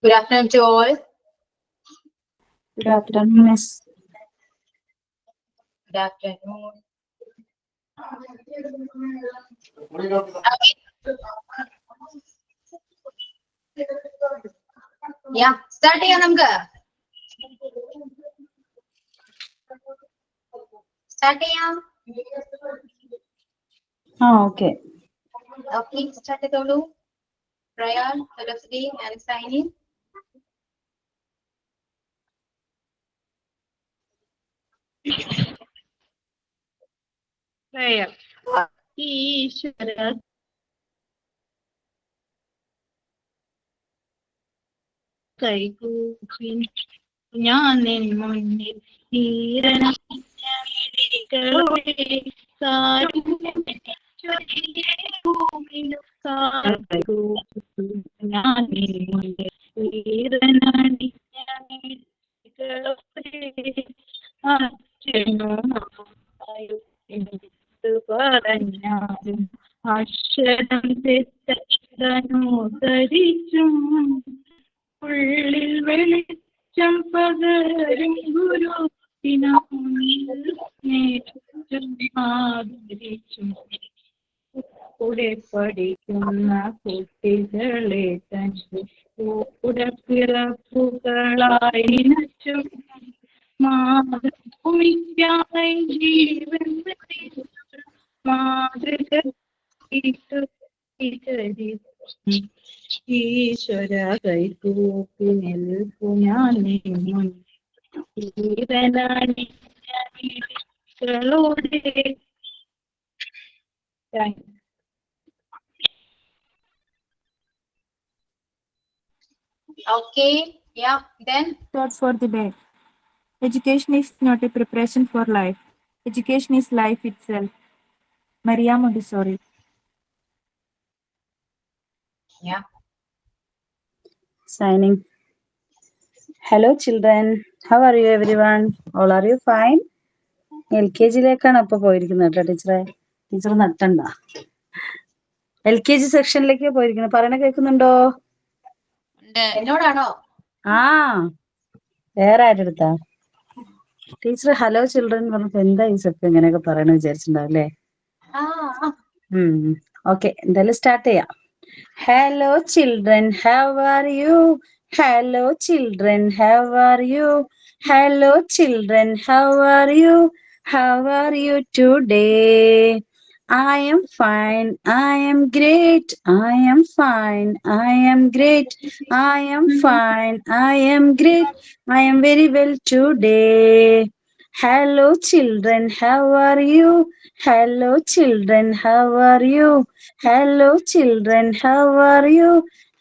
Good afternoon to all. Good afternoon, Miss. Good afternoon. Yeah, start ചെയ്യാം നമുക്ക്. Start ചെയ്യാം. Okay. Okay, start ചെയ്തോളൂ. Ryan, Felicity, and Saini. Prayer. ഈശ്വര കൈകൂപ്പി ഞാൻ നിൻ മുന്നിൽ ഞാൻ നിൻ മുന്നിൽ പറഞ്ഞാലും അക്ഷരം തെറ്റനുസരിച്ചും ഉള്ളിൽ വെളിച്ചം പകരും ഗുരുത്തിനും കൂടെ പഠിക്കുന്ന കുട്ടികളെ തന്നെ കൂടെ പിറപ്പുകളായി നച്ചും മാതൃഭൂമിക്കായി ജീവൻ മാതൃക ഈശ്വര കൈകൂപ്പി നിൽപ്പു ഞാൻ Okay, yeah, then. Thought for the day. Education is not a preparation for life. Education is life itself. Maria Montessori. Yeah. Signing. Hello children. How are you everyone? All are you fine? LKG-ലേക്കാണ് അപ്പോൾ പോയിരിക്കുന്നത് കേട്ടോ ടീച്ചറെ. Teacher നട്ടണ്ട. LKG സെക്ഷനിലേക്ക് പോയിരിക്കുന്നത്. പറയണ കേൾക്കുന്നുണ്ടോ? എന്നോടാണോ? ആ, വേറെ ആരെടുത്താ? ടീച്ചർ ഹലോ ചിൽഡ്രൻ പറഞ്ഞപ്പോ എന്താ ഈ സെപ്പ് ഇങ്ങനെയൊക്കെ പറയണ വിചാരിച്ചിട്ടുണ്ടാവും അല്ലേ? ഓക്കെ, എന്തായാലും സ്റ്റാർട്ട് ചെയ്യാം. Hello children, how are you? Hello children, how are you? Hello children, how are you? How are you today? I am fine, I am great, I am fine, I am great, I am fine, I am great, I am very well today. Hello children, how are you? Hello children, how are you? Hello children, how are you?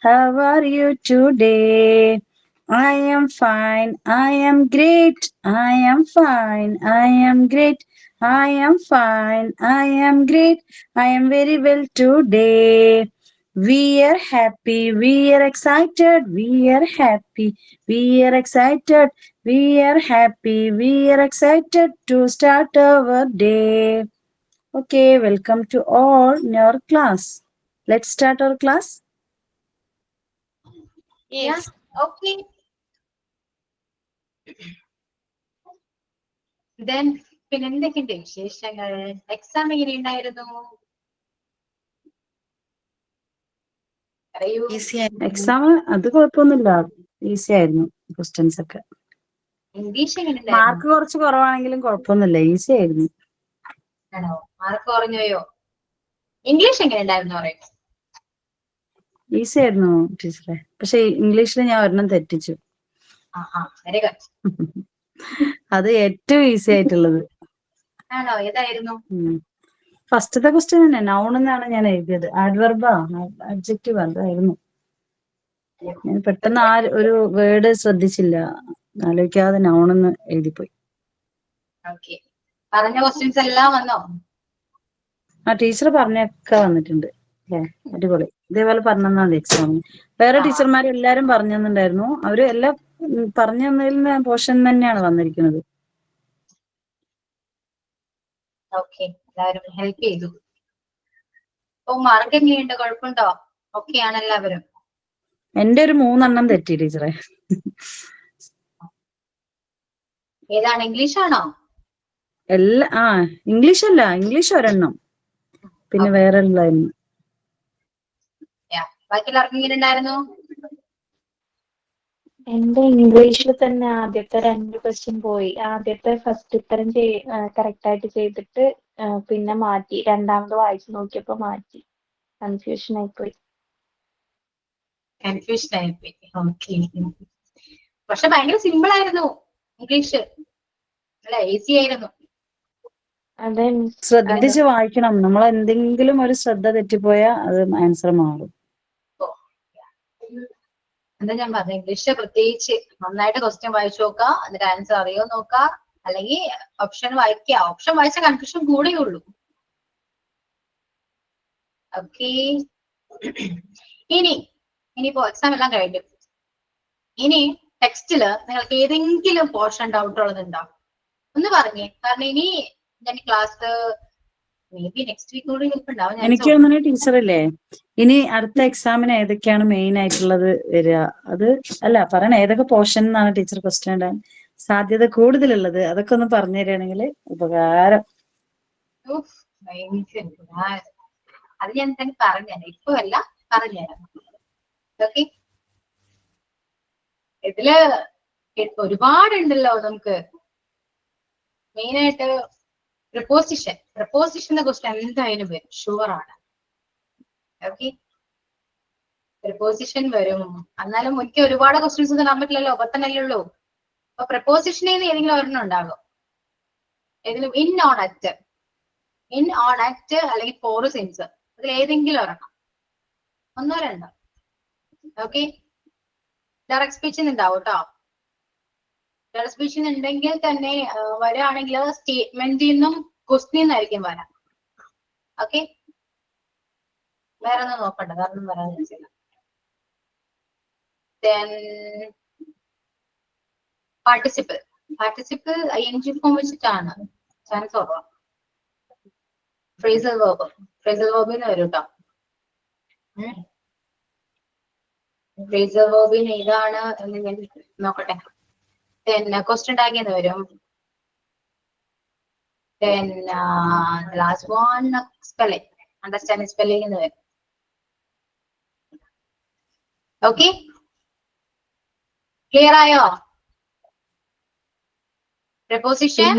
How are you today? I am fine, I am great, I am fine, I am great, I am fine, I am great, I am very well today. We are happy, we are excited, we are happy, we are excited, we are happy, we are excited to start our day. Okay, welcome to all in your class. Let's start our class. Yes. Okay. Then പിന്നെ എന്തൊക്കെയുണ്ട് വിശേഷങ്ങൾ? Exam എങ്ങനെയുണ്ടായിരുന്നു? Exam അത് കുഴപ്പമൊന്നുമില്ല, easy ആയിരുന്നു. Questions ഒക്കെ English എങ്ങനെയുണ്ടായിരുന്നു? Mark കുറച്ച് കുറവാണെങ്കിലും കുഴപ്പമൊന്നുമില്ല, ഈസി ആയിരുന്നു. ആണോ? മാർക്ക് കുറഞ്ഞോയോ? ഇംഗ്ലീഷ് എങ്ങനെയുണ്ടായിരുന്നു പറയുന്നത്? ഈസി ആയിരുന്നു ടീച്ചറെ, പക്ഷെ ഇംഗ്ലീഷിൽ ഞാൻ ഒരെണ്ണം തെറ്റിച്ചു. Very good. അത് ഏറ്റവും ഈസി ആയിട്ടുള്ളത്. ആണോ? ഏതായിരുന്നു? ഫസ്റ്റത്തെ ക്വസ്റ്റ്യൻ തന്നെ നൗൺ എന്നാണ് ഞാൻ എഴുതിയത്. ആഡ്വർബാ അഡ്ജക്റ്റീവ് അതായിരുന്നു. ഞാൻ പെട്ടെന്ന് ആ ഒരു വേർഡ് ശ്രദ്ധിച്ചില്ല, ആലോചിക്കാതെ നൗണെന്ന് എഴുതിപ്പോയി. പറഞ്ഞ ക്വസ്റ്റ്യൻസ് എല്ലാം വന്നോ? ആ ടീച്ചർ പറഞ്ഞൊക്കെ വന്നിട്ടുണ്ട് അല്ലേ? അടിപൊളി. ഇതേപോലെ പറഞ്ഞു തന്നാൽ മതി എക്സാമിന്. വേറെ ടീച്ചർമാർ എല്ലാരും പറഞ്ഞു തന്നിട്ടുണ്ടായിരുന്നു. അവര് എല്ലാം പറഞ്ഞു തന്നതിൽ പോർഷൻ തന്നെയാണ് വന്നിരിക്കുന്നത്. എല്ലാവരും ഹെൽപ്പ് ചെയ്തു. മാർക്ക് എങ്ങനെയുണ്ട്? കുഴപ്പമുണ്ടോ? ഓക്കെ ആണ് എല്ലാവരും? എന്റെ ഒരു 3 തെറ്റി ടീച്ചറെ. ഏതാണ്, ഇംഗ്ലീഷ് ആണോ? ഇംഗ്ലീഷ് അല്ല, ഇംഗ്ലീഷ് ഒരെണ്ണം, പിന്നെ വേറെ ഉള്ളായിരുന്നു. ബാക്കി എല്ലാവർക്കും ഇങ്ങനെ ഉണ്ടായിരുന്നു. എന്റെ ഇംഗ്ലീഷിൽ തന്നെ ആദ്യത്തെ 2 ക്വസ്റ്റ്യൻ പോയി. ആദ്യത്തെ ഫസ്റ്റ് ഉത്തരം കറക്റ്റ് ആയിട്ട് ചെയ്തിട്ട് പിന്നെ മാറ്റി. രണ്ടാമത് വായിച്ചു നോക്കിയപ്പോ മാറ്റി. കൺഫ്യൂഷൻ ആയിപ്പോയി. കൺഫ്യൂഷൻ ആയിപ്പോയി. ഓക്കെ. പക്ഷെ ഭയങ്കര സിമ്പിൾ ആയിരുന്നു ഇംഗ്ലീഷ്, അല്ലെ? ഈസി ആയിരുന്നു. അതെ ശ്രദ്ധിച്ച് വായിക്കണം. നമ്മൾ എന്തെങ്കിലും ഒരു ശ്രദ്ധ തെറ്റിപ്പോയാ അത് ആൻസർ മാറും. എന്താ ഞാൻ പറഞ്ഞ, ഇംഗ്ലീഷ് പ്രത്യേകിച്ച് നന്നായിട്ട് ക്വസ്റ്റ്യൻ വായിച്ചു നോക്കുക, എന്നിട്ട് ആൻസർ അറിയോ നോക്കുക, അല്ലെങ്കിൽ ഓപ്ഷൻ വായിക്കുക. ഓപ്ഷൻ വായിച്ച കൺഫ്യൂഷൻ കൂടെയേ ഉള്ളൂ. ഓക്കെ. ഇനിയിപ്പോ എക്സാം എല്ലാം കഴിഞ്ഞു. ഇനി ടെക്സ്റ്റില് നിങ്ങൾക്ക് ഏതെങ്കിലും പോർഷൻ ഡൗട്ട് ഉള്ളതുണ്ടോ? ഒന്ന് പറഞ്ഞേ. കാരണം ഇനി ഞാൻ class maybe next week കൂടി ഉണ്ടാവും. എനിക്ക് തോന്നുന്നു ടീച്ചറില്ലേ, ഇനി അടുത്ത എക്സാമിന് ഏതൊക്കെയാണ് മെയിൻ ആയിട്ടുള്ളത് വരിക, അത് അല്ല പറയണ ഏതൊക്കെ പോർഷൻ എന്നാണ് ടീച്ചർ ക്വസ്റ്റ്യൻ ഇടാൻ സാധ്യത കൂടുതലുള്ളത്, അതൊക്കെ ഒന്ന് പറഞ്ഞു തരികയാണെങ്കിൽ ഉപകാരം. അത് ഞാൻ തന്നെ പറഞ്ഞുതരാം. ഇപ്പൊ അല്ല, പറഞ്ഞുതരാം. ഓക്കെ. ഇതില് ഒരുപാടുണ്ടല്ലോ നമുക്ക്. മെയിൻ ആയിട്ട് പ്രപ്പോസിഷന്റെ ക്വസ്റ്റ്യൻ എന്തായാലും വരും, ഷുവർ ആണ്. ഓക്കെ. പ്രപ്പോസിഷൻ വരും. എന്നാലും എനിക്ക് ഒരുപാട് ക്വസ്റ്റ്യൻസ് തരാൻ പറ്റില്ലല്ലോ, 10 ഉള്ളൂ. അപ്പൊ പ്രപ്പോസിഷനിൽ നിന്ന് ഏതെങ്കിലും ഒരെണ്ണം ഉണ്ടാകും. ഏതെങ്കിലും ഇൻ ഓൺ ആക്ട് അല്ലെങ്കിൽ ഫോർ സെൻസ്, അതിൽ ഏതെങ്കിലും ഒരെണ്ണം, 1 or 2. ഓക്കെ. ഡയറക്ട് സ്പീച്ചിൽ ഉണ്ടാവും കേട്ടോ. ഡയറക്ട് സ്പീച്ചിൽ ഉണ്ടെങ്കിൽ തന്നെ വരാണെങ്കിൽ സ്റ്റേറ്റ്മെന്റിൽ നിന്നും ക്വസ്റ്റ്യൻ നിന്നായിരിക്കും വരാം. ഓക്കെ. വേറെ ഒന്നും നോക്കണ്ട, വേറെ ഒന്നും വരാൻ വെച്ചില്ല. പാർട്ടിസിപ്പിൾ ING ഫോം വെച്ചിട്ടാണ് ചാൻസ് കുറവാണ്. ഫ്രേസൽ വേർബിന് വരും കേട്ടോ. ഫ്രേസൽ വേർബിന് ഏതാണ് എന്ന് ഞാൻ നോക്കട്ടെ. ക്വസ്റ്റ്യൻ ടാഗിന്ന് വരും. Last one spelling, understanding spelling എന്ന് വരും. ഓക്കെ. ക്ലിയർ ആയോ? Preposition,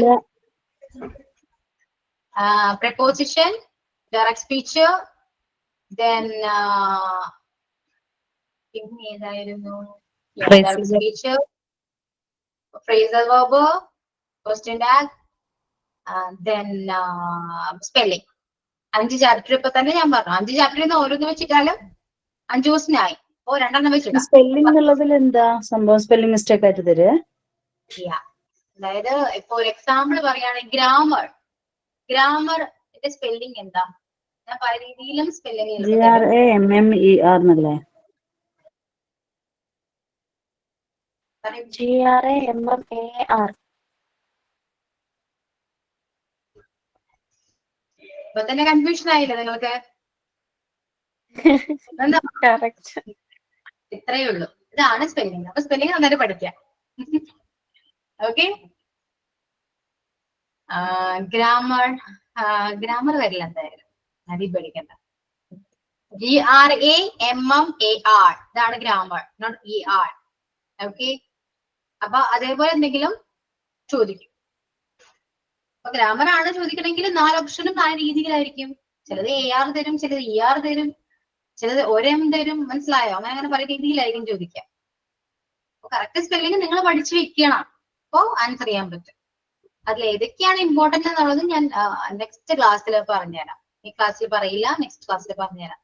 direct speech, then direct speech, phrasal verb, question tag, then spelling. 5 chapter ഇപ്പൊ തന്നെ ഞാൻ പറഞ്ഞു. 5 ചാപ്റ്ററിൽ നിന്ന് ഓരോന്ന് വെച്ചിട്ടാലും 5 ക്വസ്റ്റ്യൻ ആയി. 2 വെച്ചിട്ടാ. സ്പെല്ലിംഗ് എന്നുള്ളതിൽ എന്താ സംഭവം? സ്പെല്ലിംഗ് മിസ്റ്റേക്ക് ആയിട്ട് തരുക. അതായത് ഇപ്പൊ ഒരു എക്സാമ്പിൾ പറയുകയാണെങ്കിൽ ഗ്രാമറിന്റെ സ്പെല്ലിംഗ് എന്താ? ഞാൻ പല രീതിയിലും സ്പെല്ലിംഗ് GRAMMER എന്നല്ലേ? GRAMMAR. ഇപ്പൊ തന്നെ കൺഫ്യൂഷൻ ആയില്ലേ നിങ്ങൾക്ക്? ഇത്രയേ ഉള്ളൂ. ഇതാണ് സ്പെല്ലിംഗ്. അപ്പൊ സ്പെല്ലിംഗ് നന്നായിട്ട് പഠിക്കാം. ഓക്കെ. ഗ്രാമർ വരില്ല എന്തായാലും, അതി പഠിക്കണ്ട. GRAMMAR ഇതാണ് ഗ്രാമർ, നോട്ട് ER. ഓക്കെ. അപ്പൊ അതേപോലെ എന്തെങ്കിലും ചോദിക്കും. അപ്പൊ ഗ്രാമർ ആണ് ചോദിക്കണമെങ്കിൽ 4 ഓപ്ഷനും 4 രീതിയിലായിരിക്കും. ചിലത് AR തരും, ചിലത് ER തരും, ചിലത് OM തരും. മനസ്സിലായോ? അങ്ങനെ പല രീതിയിലായിരിക്കും ചോദിക്കാം. അപ്പൊ കറക്റ്റ് സ്പെല്ലിംഗ് നിങ്ങൾ പഠിച്ചു വെക്കണം, അപ്പൊ ആൻസർ ചെയ്യാൻ പറ്റും. അതിൽ ഏതൊക്കെയാണ് ഇമ്പോർട്ടന്റ് എന്നുള്ളത് ഞാൻ നെക്സ്റ്റ് ക്ലാസ്സിൽ പറഞ്ഞുതരാം. ഈ ക്ലാസ്സിൽ പറയില്ല, നെക്സ്റ്റ് ക്ലാസ്സിൽ പറഞ്ഞുതരാം.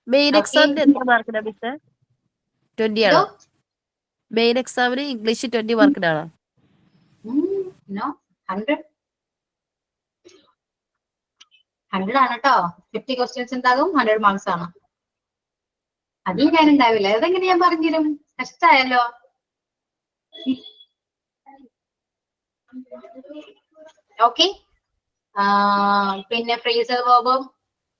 മെയിൻ എക്സാമിന് എത്ര മാർക്കിനാ മിസ്സേ? 20 ആണോ? മെയിൻ എക്സാമിന് ഇംഗ്ലീഷ് 20 മാർക്കിനാണോ? 100 ആണ് കേട്ടോ. 50 ക്വസ്റ്റ്യൻസ് ഉണ്ടാകും, 100 മാർക്സ് ആണ്. അതിൽ ഞാൻ ഉണ്ടാവില്ല. അതെങ്ങനെ ഞാൻ പറഞ്ഞുതരും? കഷ്ടായല്ലോ. ഓക്കെ. പിന്നെ ഫ്രേസൽ വേർബും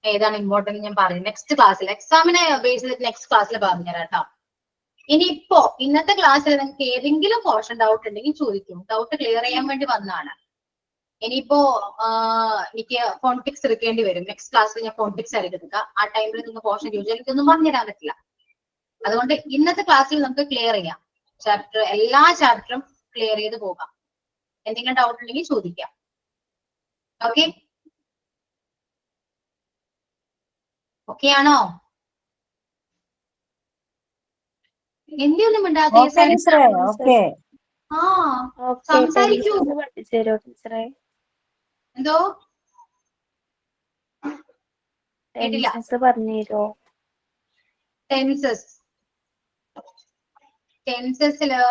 ഏതാണ് ഇമ്പോർട്ടന്റ് ഞാൻ പറഞ്ഞു നെക്സ്റ്റ് ക്ലാസ്സിൽ എക്സാമിനെ ബേസ് ചെയ്തിട്ട് നെക്സ്റ്റ് ക്ലാസ്സിൽ പറഞ്ഞുതരാം കേട്ടോ. ഇനിയിപ്പോ ഇന്നത്തെ ക്ലാസ്സിൽ നിങ്ങൾക്ക് ഏതെങ്കിലും പോർഷൻ ഡൗട്ട് ഉണ്ടെങ്കിൽ ചോദിക്കും. ഡൗട്ട് ക്ലിയർ ചെയ്യാൻ വേണ്ടി വന്നതാണ്. ഇനിയിപ്പോ എനിക്ക് ഫോണിക്സ് എടുക്കേണ്ടി വരും. നെക്സ്റ്റ് ക്ലാസ്സിൽ ഞാൻ ഫോണിക്സ് എടുക്കുക. ആ ടൈമിൽ നിങ്ങൾ പോർഷൻ ചോദിച്ചാൽ എനിക്കൊന്നും പറഞ്ഞുതരാൻ പറ്റില്ല. അതുകൊണ്ട് ഇന്നത്തെ ക്ലാസ്സിൽ നമുക്ക് ക്ലിയർ ചെയ്യാം. ചാപ്റ്റർ എല്ലാ ചാപ്റ്ററും ക്ലിയർ ചെയ്ത് പോകാം. എന്തെങ്കിലും ഡൗട്ട് ഉണ്ടെങ്കിൽ ചോദിക്കാം. ഓക്കെ ഓക്കെ ആണോ? എന്തൊന്നും മിണ്ടാതെ ഓക്കെ ടീച്ചറേ, ഓക്കെ. ആ ഓക്കെ സംസാരിക്കൂ. പഠിപ്പിച്ചു തരുമോ ടീച്ചറെ? എന്തോ കേട്ടില്ല. ടെൻസസ് പറഞ്ഞു തരുമോ? ടെൻസസ് ടെൻസസില്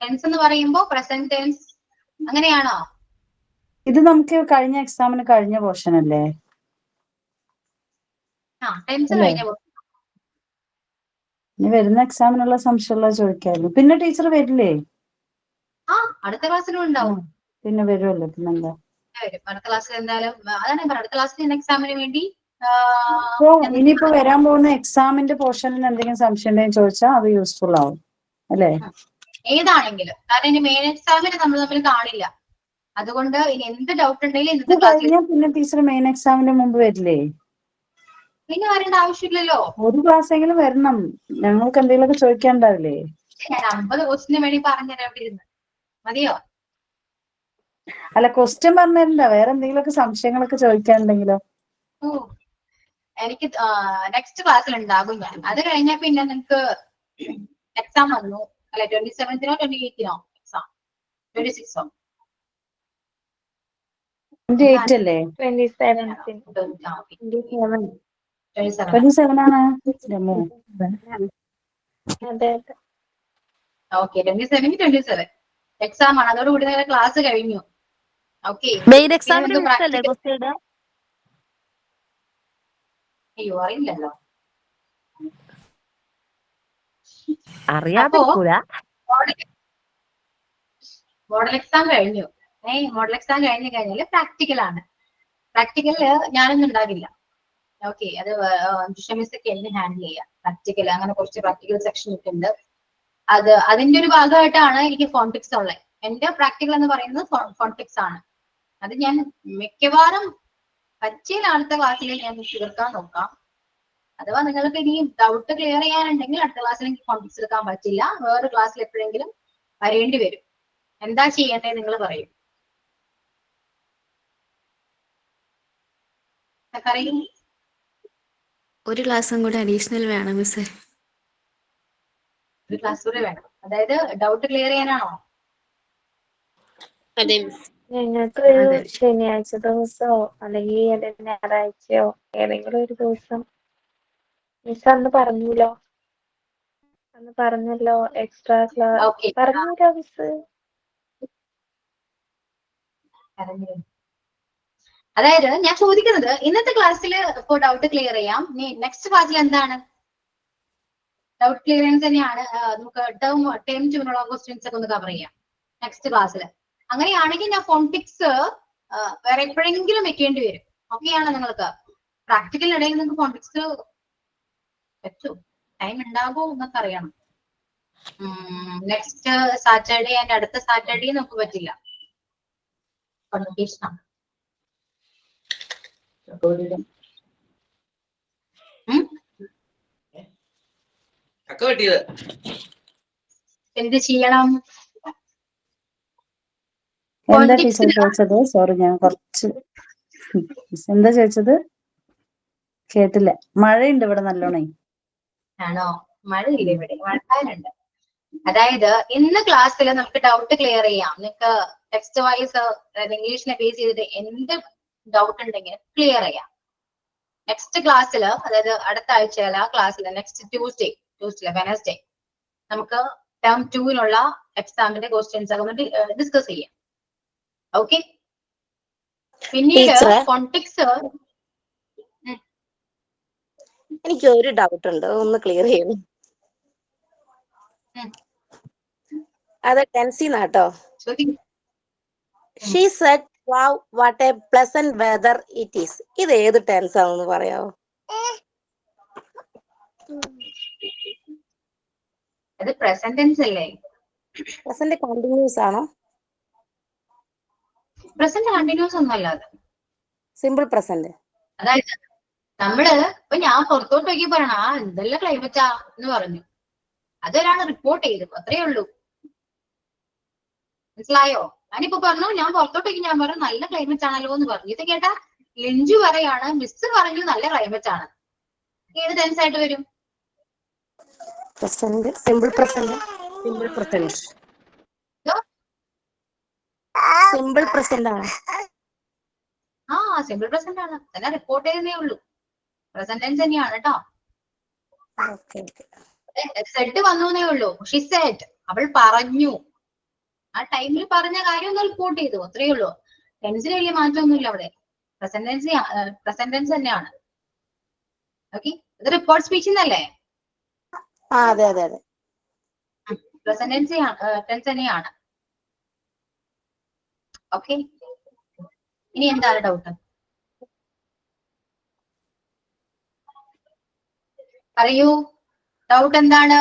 ടെൻസ് എന്ന് പറയുമ്പോ പ്രസന്റ് ടെൻസ് അങ്ങനെയാണോ? ഇത് നമുക്ക് കഴിഞ്ഞ എക്സാമിന് കഴിഞ്ഞ പോർഷൻ അല്ലേ? ആ ടെൻസ് അല്ലേ? കഴിഞ്ഞ ഇനി വരുന്ന എക്സാമിനുള്ള സംശയമുള്ള ചോദിക്കായിരുന്നു. പിന്നെ ടീച്ചർ വരില്ലേ? ആ അടുത്ത ക്ലാസ്സിലും ഉണ്ടാവും. പിന്നെ വരുമല്ലോ, പിന്നെന്താ. വരും അടുത്ത ക്ലാസ്സിൽ എന്തായാലും. അതാണ് ഞാൻ പറഞ്ഞത്, അടുത്ത ക്ലാസ്സിൽ എക്സാമിന് വേണ്ടി അപ്പോ ഇനിയിപ്പോ വരാൻ പോകുന്ന എക്സാമിന്റെ പോർഷനിൽ എന്തെങ്കിലും സംശയം ഉണ്ടെങ്കിൽ ചോദിച്ചാൽ അത് യൂസ്ഫുൾ ആവും അല്ലേ? ഏതാണെങ്കിലും. കാരണം ഇനി മെയിൻ എക്സാമിന് നമ്മൾ തമ്മിൽ കാണില്ല. അതുകൊണ്ട് ഇനി എന്ത് ഡൗട്ട് ഉണ്ടെങ്കിലും ഇത് ഇന്നത്തെ ക്ലാസ്സിൽ. കഴിഞ്ഞാൽ പിന്നെ ടീച്ചർ മെയിൻ എക്സാമിന്റെ മുമ്പ് വരില്ലേ? പിന്നെ വരേണ്ട ആവശ്യമില്ലല്ലോ. ഒരു ക്ലാസ് എങ്കിലും വരണം. ഞങ്ങൾക്ക് എന്തെങ്കിലുമൊക്കെ ചോദിക്കാണ്ടാവില്ലേ? ഞാൻ 50 ക്വസ്റ്റിന് വേണ്ടി പറഞ്ഞുതരാം ഇവിടെ ഇരുന്ന്. മതിയോ? അല്ല, ക്വസ്റ്റ്യൻ പറഞ്ഞിട്ടുണ്ടോ? വേറെ എന്തെങ്കിലുമൊക്കെ സംശയങ്ങളൊക്കെ ചോദിക്കാനുണ്ടെങ്കിലോ? ഓ എനിക്ക് നെക്സ്റ്റ് ക്ലാസ്സിൽ ഉണ്ടാകും ഞാൻ. അത് കഴിഞ്ഞാൽ പിന്നെ നിങ്ങൾക്ക് എക്സാം വന്നു അല്ലെ? 27th 28th exam? 26 28 അല്ലേ? 27th. 27 ആണ്. അതെ ഓക്കെ 27 എക്സാം ആണ്. അതോടുകൂടി നിങ്ങളുടെ ക്ലാസ് കഴിഞ്ഞു. ഓക്കെ മെയിൻ എക്സാമിന് മിസ്സല്ലേ ക്വസ്റ്റ്യൻ? അയ്യോ അറിയില്ലല്ലോ. അറിയാതിരിക്കൂല. മോഡൽ എക്സാം കഴിഞ്ഞു. മോഡൽ എക്സാം കഴിഞ്ഞു കഴിഞ്ഞാല് പ്രാക്ടിക്കൽ ആണ്. പ്രാക്ടിക്കലില് ഞാനൊന്നും ഉണ്ടാകില്ല. ഓക്കെ അത് മിസ് ഒക്കെ എന്നെ ഹാൻഡിൽ ചെയ്യാം. പ്രാക്ടിക്കൽ അങ്ങനെ കുറച്ച് പ്രാക്ടിക്കൽ സെക്ഷൻ ഒക്കെ ഉണ്ട്. അതിന്റെ ഒരു ഭാഗമായിട്ടാണ് എനിക്ക് ഫോണിക്സ് ഉള്ളത്. എന്റെ പ്രാക്ടിക്കൽ എന്ന് പറയുന്നത് ഫോണിക്സ് ആണ്. അത് ഞാൻ മിക്കവാറും പറ്റിയ അടുത്ത ക്ലാസ്സിൽ ഞാൻ തീർക്കാൻ നോക്കാം. അഥവാ നിങ്ങൾക്ക് ഇനി ഡൗട്ട് ക്ലിയർ ചെയ്യാനുണ്ടെങ്കിൽ അടുത്ത ക്ലാസ്സിൽ എനിക്ക് ഫോണിക്സ് എടുക്കാൻ പറ്റില്ല. വേറെ ക്ലാസ്സിൽ എപ്പോഴെങ്കിലും വരേണ്ടി വരും. എന്താ ചെയ്യേണ്ടത് നിങ്ങൾ പറയും. ഒരു ക്ലാസ്സും കൂടെ അഡീഷണൽ വേണം മിസ്സേ. ഒരു ക്ലാസ് കൂടെ വേണം. അതായത് ഡൗട്ട് ക്ലിയർ ചെയ്യാനാണോ? അതെ. ഞങ്ങൾക്ക് ഒരു ശനിയാഴ്ച ദിവസമോ അല്ലെങ്കിൽ ഞായറാഴ്ചയോ ഏതെങ്കിലും ഒരു ദിവസം. മിസ് അന്ന് പറഞ്ഞല്ലോ എക്സ്ട്രാ ക്ലാസ് ഓക്കെ പറഞ്ഞല്ലോ മിസ്. അതായത് ഞാൻ ചോദിക്കുന്നത് ഇന്നത്തെ ക്ലാസ്സിൽ ഇപ്പോ ഡൗട്ട് ക്ലിയർ ചെയ്യാം. നെക്സ്റ്റ് ക്ലാസ്സിൽ എന്താണ് ഡൗട്ട് ക്ലിയറൻസ് തന്നെയാണ്. നമുക്ക് ടേം 2 ക്വസ്റ്റ്യൻസ് ഒക്കെ ഒന്ന് കവർ ചെയ്യാം നെക്സ്റ്റ് ക്ലാസ്സിൽ. അങ്ങനെയാണെങ്കിൽ ഞാൻ ഫോണിക്സ് വേറെ എപ്പോഴെങ്കിലും വെക്കേണ്ടി വരും. ഓക്കെയാണോ നിങ്ങൾക്ക്? പ്രാക്ടിക്കലിനിടയിൽ നിങ്ങൾക്ക് ഫോണിക്സ് വെച്ചു ടൈം ഉണ്ടാകുമോ എന്നൊക്കെ അറിയണം. നെക്സ്റ്റ് സാറ്റർഡേ ആൻഡ് അടുത്ത സാറ്റർഡേ നമുക്ക് പറ്റില്ല. കൺവൊക്കേഷനാണ്. എന്ത് ചെയ്യണം? എന്താ ടീച്ചർ ചോദിച്ചത്? സോറി, ഞാൻ കുറച്ച് എന്താ ചോദിച്ചത്? കേട്ടില്ല. മഴയുണ്ട് ഇവിടെ നല്ലോണേ. ആണോ? മഴയില്ല ഇവിടെ, മഴക്കാലുണ്ട്. അതായത് ഇന്ന് ക്ലാസ്സിൽ നമുക്ക് ഡൗട്ട് ക്ലിയർ ചെയ്യാം. നിങ്ങൾക്ക് ടെക്സ്റ്റ് വൈസ് ഇംഗ്ലീഷിനെ ബേസ് ചെയ്തിട്ട് എന്ത് ഡൗട്ട് ഉണ്ടെങ്കിലും ക്ലിയർ ചെയ്യാം. നെക്സ്റ്റ് ക്ലാസ്സിൽ, അതായത് അടുത്ത ആഴ്ചയിലെ ക്ലാസ്സിൽ നെക്സ്റ്റ് ട്യൂസ്ഡേ വെനസ്ഡേ നമുക്ക് ടേം 2 എക്സാമിന്റെ ക്വസ്റ്റ്യൻസ് ഒക്കെ ഡിസ്കസ് ചെയ്യാം. ഓക്കെ. പിന്നീട് ഫോണിക്സ് എനിക്ക് ഒരു ഡൗട്ട് ഉണ്ട്, ഒന്ന് ക്ലിയർ ചെയ്യണം. അത് ടെൻസിന്നാട്ടോ. She said Wow, what a pleasant weather it is. ഇത് ഏത് ടെൻസ് ആണെന്ന് പറയാമോ? അത് പ്രസന്റ് ടെൻസ് അല്ലേ? പ്രസന്റ് കണ്ടിന്യൂസ് ആണോ? പ്രസന്റ് കണ്ടിന്യൂസ് ഒന്നല്ല അത്. Simple present. അതായത് നമ്മള് ഇപ്പൊ ഞാൻ പുറത്തോട്ട് നോക്കി പറയണ എന്തെല്ലാം ക്ലൈമറ്റാ എന്ന് പറഞ്ഞു, അതൊരാൾ റിപ്പോർട്ട് ചെയ്തു, അത്രേ ഉള്ളൂ. മനസ്സിലായോ? ഞാനിപ്പോ പറഞ്ഞു ഞാൻ പുറത്തോട്ട് നോക്കി ഞാൻ പറഞ്ഞു നല്ല ക്ലൈമറ്റ് ആണല്ലോ എന്ന് പറഞ്ഞു. ഇത് കേട്ടാ ലിഞ്ചു പറയാണ് മിസ് പറഞ്ഞു നല്ല ക്ലൈമറ്റ് ആണ്. ഏത് ടെൻസ് ആയിട്ട് വരും? Present, simple present. Simple present. Simple present ആണ്. ആ സിമ്പിൾ പ്രസന്റ് ആണ്, തന്നെ റിപ്പോർട്ട് ചെയ്യുന്നേ ഉള്ളൂ. പ്രസന്റ് ടെൻസ് തന്നെയാണ് കേട്ടോ. Okay okay. സെഡ് വന്നേ ഉള്ളൂ. ഷി സെഡ്, അവൾ പറഞ്ഞു. ആ ടൈമിൽ പറഞ്ഞ കാര്യം ഒന്ന് റിപ്പോർട്ട് ചെയ്തു, അത്രേ ഉള്ളൂ. ടെൻസിന് വലിയ മാറ്റമൊന്നുമില്ല അവിടെ. പ്രസന്റ് ടെൻസ് തന്നെയാണ്. ഓക്കെ, ഇത് റിപ്പോർട്ട് സ്പീച്ച് എന്നല്ലേ? ആ അതെ അതെ അതെ. പ്രസന്റ് ടെൻസ് തന്നെയാണ്. ഓക്കെ, ഇനി എന്താണ് ഡൗട്ട്? പറയൂ, ഡൗട്ട് എന്താണ്?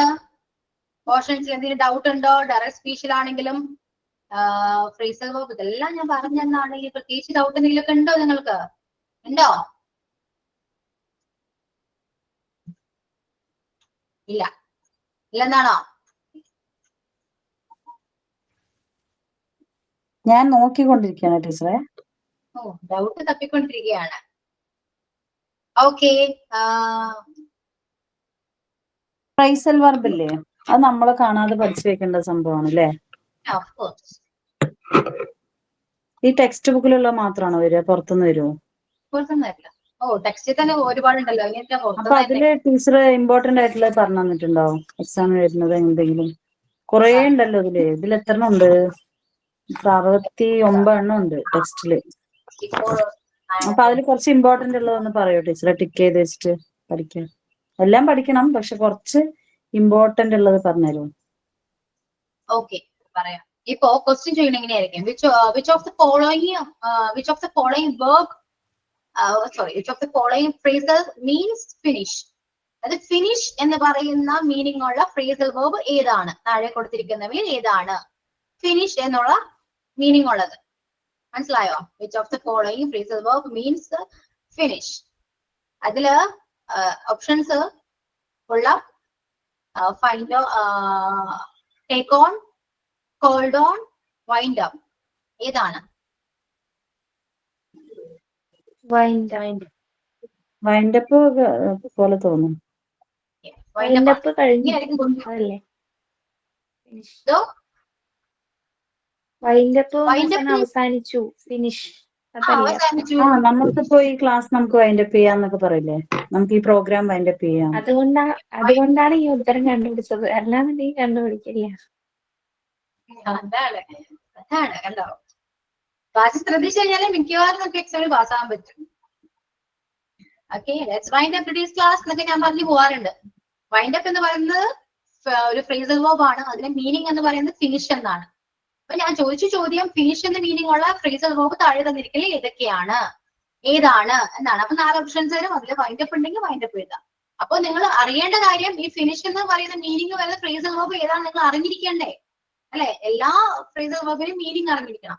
പോർഷൻസിൽ എന്തെങ്കിലും ഡൗട്ട് ഉണ്ടോ? ഡയറക്റ്റ് സ്പീച്ചിലാണെങ്കിലും ഫ്രേസൽ വെർബ് ഇതെല്ലാം ഞാൻ പറഞ്ഞെന്നാണെങ്കിൽ പ്രത്യേകിച്ച് ഡൗട്ട് എന്തെങ്കിലും ഒക്കെ ഉണ്ടോ നിങ്ങൾക്ക്? ഉണ്ടോ? ഇല്ല, ഇല്ലെന്നാണോ? ഞാൻ നോക്കിക്കൊണ്ടിരിക്കുകയാണ് ടീച്ചറെ. ഓ, ഡൗട്ട് തപ്പിക്കൊണ്ടിരിക്കുകയാണ്. ഓക്കെ, ഫ്രൈസൽ വർബ് ഇല്ലേ, അത് നമ്മൾ കാണാതെ പഠിച്ചു വെക്കേണ്ട സംഭവമാണ് അല്ലേ? Of course. ഈ ടെക്സ്റ്റ് ബുക്കിലുള്ള മാത്രമാണോ വരിക, പുറത്തുനിന്ന് വരുമോ? പുറത്തുനിന്നല്ല. ഓ, ടെക്സ്റ്റിൽ തന്നെ ഒരുപാടുണ്ടല്ലോ. ഇങ്ങനത്തെ അപ്പൊ അതില് ടീച്ചർ ഇമ്പോർട്ടന്റ് ആയിട്ടുള്ള പറഞ്ഞു തന്നിട്ടുണ്ടാവും എക്സാമിന് വരുന്നത് എന്തെങ്കിലും? കുറെ ഉണ്ടല്ലോ ഇതിൽ എത്ര എണ്ണം ഉണ്ട്? 69 എണ്ണം ഉണ്ട് ടെക്സ്റ്റില്. അപ്പൊ അതിൽ കുറച്ച് ഇമ്പോർട്ടന്റ് ഉള്ളതൊന്ന് പറയോ ടീച്ചറെ, ടിക്ക് ചെയ്ത് വെച്ചിട്ട് പഠിക്കാൻ. എല്ലാം പഠിക്കണം, പക്ഷെ കുറച്ച് ഇമ്പോർട്ടന്റ് ഉള്ളത് പറഞ്ഞുതരുമോ? ഓക്കെ, പറയാം. ഇപ്പോ ക്വസ്റ്റ്യൻ ചെയ്യുന്ന എങ്ങനെയായിരിക്കും? which of the following phrases means finish? അത് ഫിനിഷ് എന്ന് പറയുന്ന മീനിങ് ഉള്ള ഫ്രേസൽ വെർബ് ഏതാണ്? താഴെ കൊടുത്തിരിക്കുന്നവയിൽ ഏതാണ് ഫിനിഷ് എന്നുള്ള മീനിങ് ഉള്ളത്? മനസ്സിലായോ? which of the following phrasal verb means finish? അതില് ഓപ്ഷൻസ് ഉള്ള find, take on, called on, wind up ഏതാണ്? വൈൻഡപ്പ് പോലെ തോന്നും. വൈൻഡപ്പ് കഴിഞ്ഞു അതല്ലേ? വൈൻഡപ്പ് അവസാനിച്ചു, ഫിനിഷ് അതല്ലേ? നമുക്കിപ്പോ ഈ ക്ലാസ് നമുക്ക് വൈൻഡപ്പ് ചെയ്യാന്നൊക്കെ പറയില്ലേ, നമുക്ക് ഈ പ്രോഗ്രാം വൈൻഡപ്പ് ചെയ്യാം. അതുകൊണ്ടാണ് ഈ ഉത്തരം കണ്ടുപിടിച്ചത്, അല്ലാന്നുണ്ടെങ്കിൽ കണ്ടുപിടിക്കില്ല. അതാണ് കണ്ടോ? ക്ലാസ് ശ്രദ്ധിച്ചു കഴിഞ്ഞാൽ മിക്കവാറും നമുക്ക് എക്സാമിന് പാസ്സാകാൻ പറ്റും. Okay, let's wind up today's class എന്നൊക്കെ ഞാൻ പറഞ്ഞു പോവാറുണ്ട്. വൈൻഡ് അപ്പ് എന്ന് പറയുന്നത് ഒരു ഫ്രേസൽ വെർബ് ആണ്. അതിന്റെ മീനിങ് എന്ന് പറയുന്നത് ഫിനിഷ് എന്നാണ്. അപ്പൊ ഞാൻ ചോദിച്ച ചോദ്യം ഫിനിഷ് എന്ന മീനിങ് ഉള്ള ഫ്രേസൽ വെർബ് താഴെ തന്നിരിക്കല് ഏതാണ് എന്നാണ്. അപ്പൊ 4 ഓപ്ഷൻസ് വരും. അതിൽ വൈൻഡ് അപ്പ് ഉണ്ടെങ്കിൽ വൈൻഡ് അപ്പ് എഴുതാം. അപ്പൊ നിങ്ങൾ അറിയേണ്ട കാര്യം ഈ ഫിനിഷ് എന്ന് പറയുന്ന മീനിങ് വരുന്ന ഫ്രേസൽ വെർബ് ഏതാണ് നിങ്ങൾ അറിഞ്ഞിരിക്കണ്ടേ അല്ലെ? എല്ലാ ഫ്രേസൽ വെർബിനും മീനിങ് അറിഞ്ഞിരിക്കണം.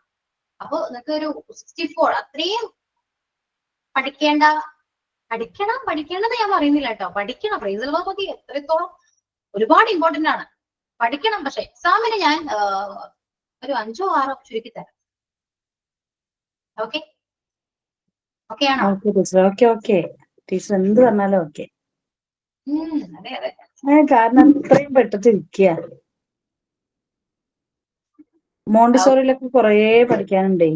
അപ്പൊ നിങ്ങൾക്ക് ഒരു 64 അത്രയും പഠിക്കേണ്ടത് ഞാൻ പറയുന്നില്ല കേട്ടോ. പഠിക്കണം. ഫ്രേസൽ വെർബ് ഒക്കെ എത്രത്തോളം ഒരുപാട് ഇമ്പോർട്ടന്റ് ആണ്, പഠിക്കണം. പക്ഷെ എക്സാമിന് ഞാൻ ഒരു 5 or 6 ചുരുക്കി തരാം. ഓക്കെ, ഓക്കെ ആണോ? ഓക്കെ ടീച്ചർ എന്ത് പറഞ്ഞാലും ഓക്കെ. അതെ അതെ. കാരണം ഇത്രയും പെട്ടിട്ടിരിക്കുക. മോണ്ടിസോറിയിലൊക്കെ കുറേ പഠിക്കാനുണ്ടേ.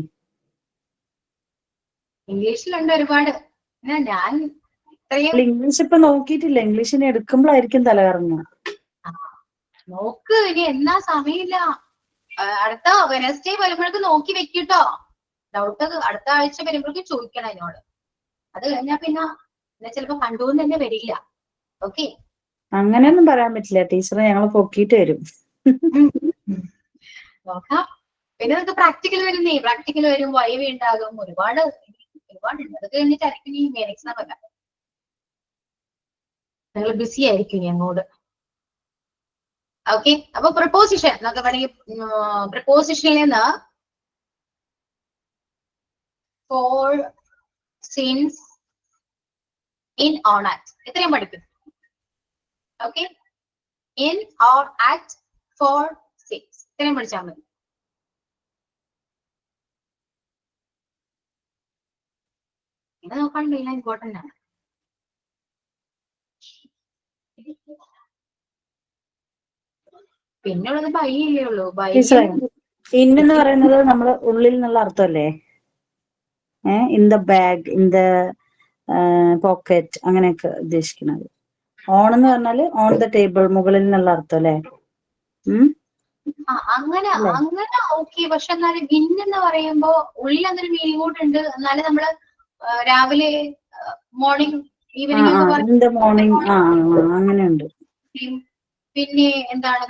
ഇംഗ്ലീഷിലുണ്ട് ഒരുപാട്. ഞാൻ ഇംഗ്ലീഷ് ഇപ്പൊ നോക്കിയിട്ടില്ല. ഇംഗ്ലീഷിനെ എടുക്കുമ്പോഴായിരിക്കും തല കറങ്ങുക. നോക്ക്, ഇനി എന്നാ സമയമില്ല. അടുത്ത വെനസ്ഡേ വരുമ്പോഴേക്ക് നോക്കി വെക്കൂട്ടോ. ഡൗട്ട് അടുത്ത ആഴ്ച വരുമ്പോഴേക്കും ചോദിക്കണം എന്നോട്. അത് കഴിഞ്ഞാ പിന്നെ ചിലപ്പോ കണ്ടുകൊണ്ട് തന്നെ വരില്ല. ഓക്കെ, അങ്ങനെയൊന്നും പറയാൻ പറ്റില്ല ടീച്ചറെ, ഞങ്ങൾ പൊക്കിയിട്ട് വരും. നോക്കാം. പിന്നെ നിങ്ങൾക്ക് പ്രാക്ടിക്കൽ വരുന്നേ, പ്രാക്ടിക്കൽ വരും, വൈവ ഉണ്ടാകും, ഒരുപാടുണ്ട്. അത് കഴിഞ്ഞിട്ടായിരിക്കും ഈ മെയിൻ എക്സാം ഒക്കെ. നിങ്ങൾ ബിസി ആയിരിക്കും ഇനി അങ്ങോട്ട്. ഓക്കെ, അപ്പൊ പ്രപ്പോസിഷൻ എന്നൊക്കെ വേണമെങ്കിൽ പ്രപ്പോസിഷനിൽ നിന്ന് for since in on at ഇത്രയും പഠിക്കും. Okay, in or at for since ഇത്രയും പഠിച്ചാൽ മതി. ഇത് നോക്കാണ്ട് എല്ലാം ഇമ്പോർട്ടന്റ് ആണ്. പിന്നെ ഉള്ളത് ബൈ ഇല്ലേ ഉള്ളൂ. ബൈ ഇന്നെന്ന് പറയുന്നത് നമ്മള് ഉള്ളിൽ നിന്നുള്ള അർത്ഥമല്ലേ? In the bag, in the pocket, അങ്ങനെയൊക്കെ ഉദ്ദേശിക്കുന്നത്. ഓൺ എന്ന് പറഞ്ഞാല് ഓൺ ദ ടേബിൾ, മുകളിൽ നിന്നുള്ള അർത്ഥം അല്ലേ? അങ്ങനെ ഓക്കെ. പക്ഷെ എന്നാലും ഇൻ എന്ന് പറയുമ്പോ ഉള്ളിൽ അതൊരു മീനിങ് കൂടെ ഉണ്ട്. എന്നാലും നമ്മള് രാവിലെ മോർണിംഗ് ഈവനിങ് ഒക്കെ പറയും മോർണിംഗ്, അങ്ങനെയുണ്ട്. പിന്നെ എന്താണ്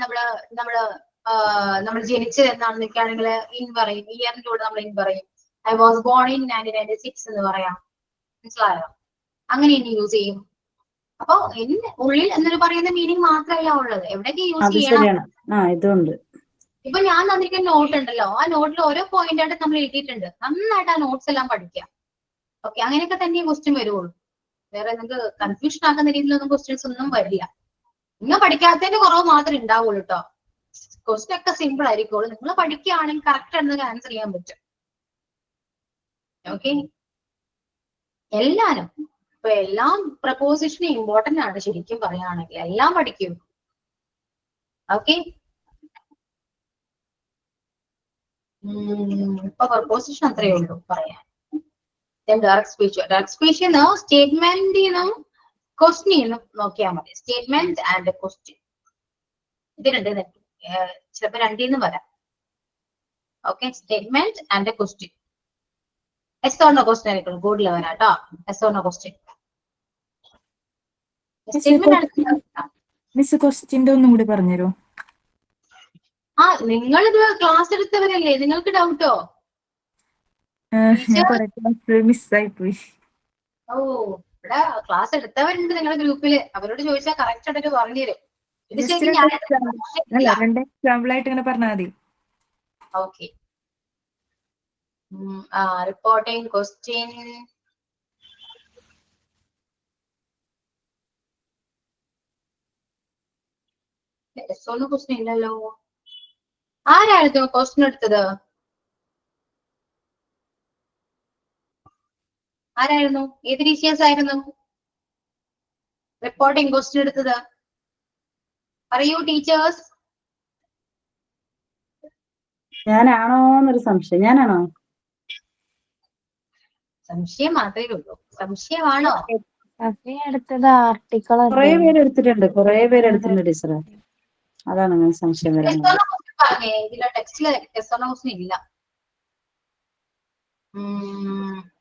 നമ്മൾ ജനിച്ചത് എന്നാണെന്ന് നിൽക്കുകയാണെങ്കിൽ ഇൻ പറയും. ഇയറിന്റെ കൂടെ നമ്മൾ ഇൻ പറയും. ഐ വാസ് ബോൺ ഇൻ 1996 എന്ന് പറയാം. മനസ്സിലായോ? അങ്ങനെ ഇനി യൂസ് ചെയ്യും. അപ്പൊ ഉള്ളിൽ എന്നൊരു പറയുന്ന മീനിങ് മാത്രമല്ല ഉള്ളത്, എവിടെയൊക്കെ യൂസ് ചെയ്യണം. ഇതുണ്ട്. ഇപ്പൊ ഞാൻ തന്നിരിക്കുന്ന നോട്ട് ഉണ്ടല്ലോ, ആ നോട്ടിൽ ഓരോ പോയിന്റ് ആയിട്ട് നമ്മൾ എഴുതിയിട്ടുണ്ട്. നന്നായിട്ട് ആ നോട്ട്സ് എല്ലാം പഠിക്കാം. ഓക്കെ, അങ്ങനെയൊക്കെ തന്നെ ക്വസ്റ്റ്യൻ വരുള്ളൂ. വേറെ നിങ്ങൾക്ക് കൺഫ്യൂഷൻ ആക്കുന്ന രീതിയിലൊന്നും ക്വസ്റ്റ്യൻസ് ഒന്നും വരില്ല. നിങ്ങൾ പഠിക്കാത്തതിന്റെ കുറവ് മാത്രമേ ഉണ്ടാവുള്ളൂ കേട്ടോ. ക്വസ്റ്റ്യൻ ഒക്കെ സിമ്പിൾ ആയിരിക്കുള്ളൂ. നിങ്ങൾ പഠിക്കുകയാണെങ്കിൽ കറക്റ്റ് ആണെന്ന് ആൻസർ ചെയ്യാൻ പറ്റും. ഓക്കെ, എല്ലാരും ഇപ്പൊ എല്ലാം പ്രപ്പോസിഷന് ഇമ്പോർട്ടന്റ് ആണ് ശരിക്കും പറയുകയാണെങ്കിൽ. എല്ലാം പഠിക്കും. ഓക്കെ, ഇപ്പൊ പ്രപ്പോസിഷൻ അത്രയേ ഉള്ളൂ പറയാൻ. ഡയറക്ട് സ്പീച്ച് സ്റ്റേറ്റ്മെന്റിനും ക്വസ്റ്റ്യനും നോക്കിയാൽ മതി. സ്റ്റേറ്റ്മെന്റ് ആൻഡ് ക്വസ്റ്റ്യൻ ഇത് രണ്ട് ചിലപ്പോ രണ്ടിന്ന് വരാം. Okay, statement and question. Yes or no question ആയിരിക്കും കൂടുതൽ വരാം കേട്ടോ. Yes or no question. Miss ക്വസ്റ്റ്യന്റെ ഒന്നും കൂടി പറഞ്ഞുതരോ? നിങ്ങളിത് ക്ലാസ് എടുത്തവരല്ലേ, നിങ്ങൾക്ക് ഡൗട്ടോ? ഞാൻ കുറെ ക്ലാസ് മിസ്സായി പോയി. ഇവിടെ ക്ലാസ് എടുത്തവരുണ്ട് നിങ്ങളുടെ ഗ്രൂപ്പില്. അവരോട് ചോദിച്ചാൽ കറക്റ്റ് ആയിട്ട് പറഞ്ഞു തരും. രണ്ട് എക്സാമ്പിൾ ആയിട്ട് ഇങ്ങനെ പറഞ്ഞാൽ മതി. Okay, reporting question. ക്വസ്റ്റ്യൻ ഇല്ലല്ലോ. ആരായിരുന്നു ക്വസ്റ്റ്യൻ എടുത്തത്? ആരായിരുന്നു? ഏത് ടീച്ചേഴ്സ് ആയിരുന്നു റിപ്പോർട്ടിംഗ് ക്വസ്റ്റ്യൻ എടുത്തത്? പറയൂ ടീച്ചേഴ്സ്. ഞാനാണോ എന്നൊരു സംശയം. ഞാനാണോ? സംശയം മാത്രമേ ഉള്ളൂ. സംശയമാണോ? എടുത്തത് ആർട്ടിക്കിൾ കുറെ പേര് എടുത്തിട്ടുണ്ട് ടീച്ചറെ. അതാണ് ഞാൻ സംശയം വരുന്നത്. ഇതിലെ ടെക്സ്റ്റില് ക്വസ്റ്റ്യൻ ഇല്ല.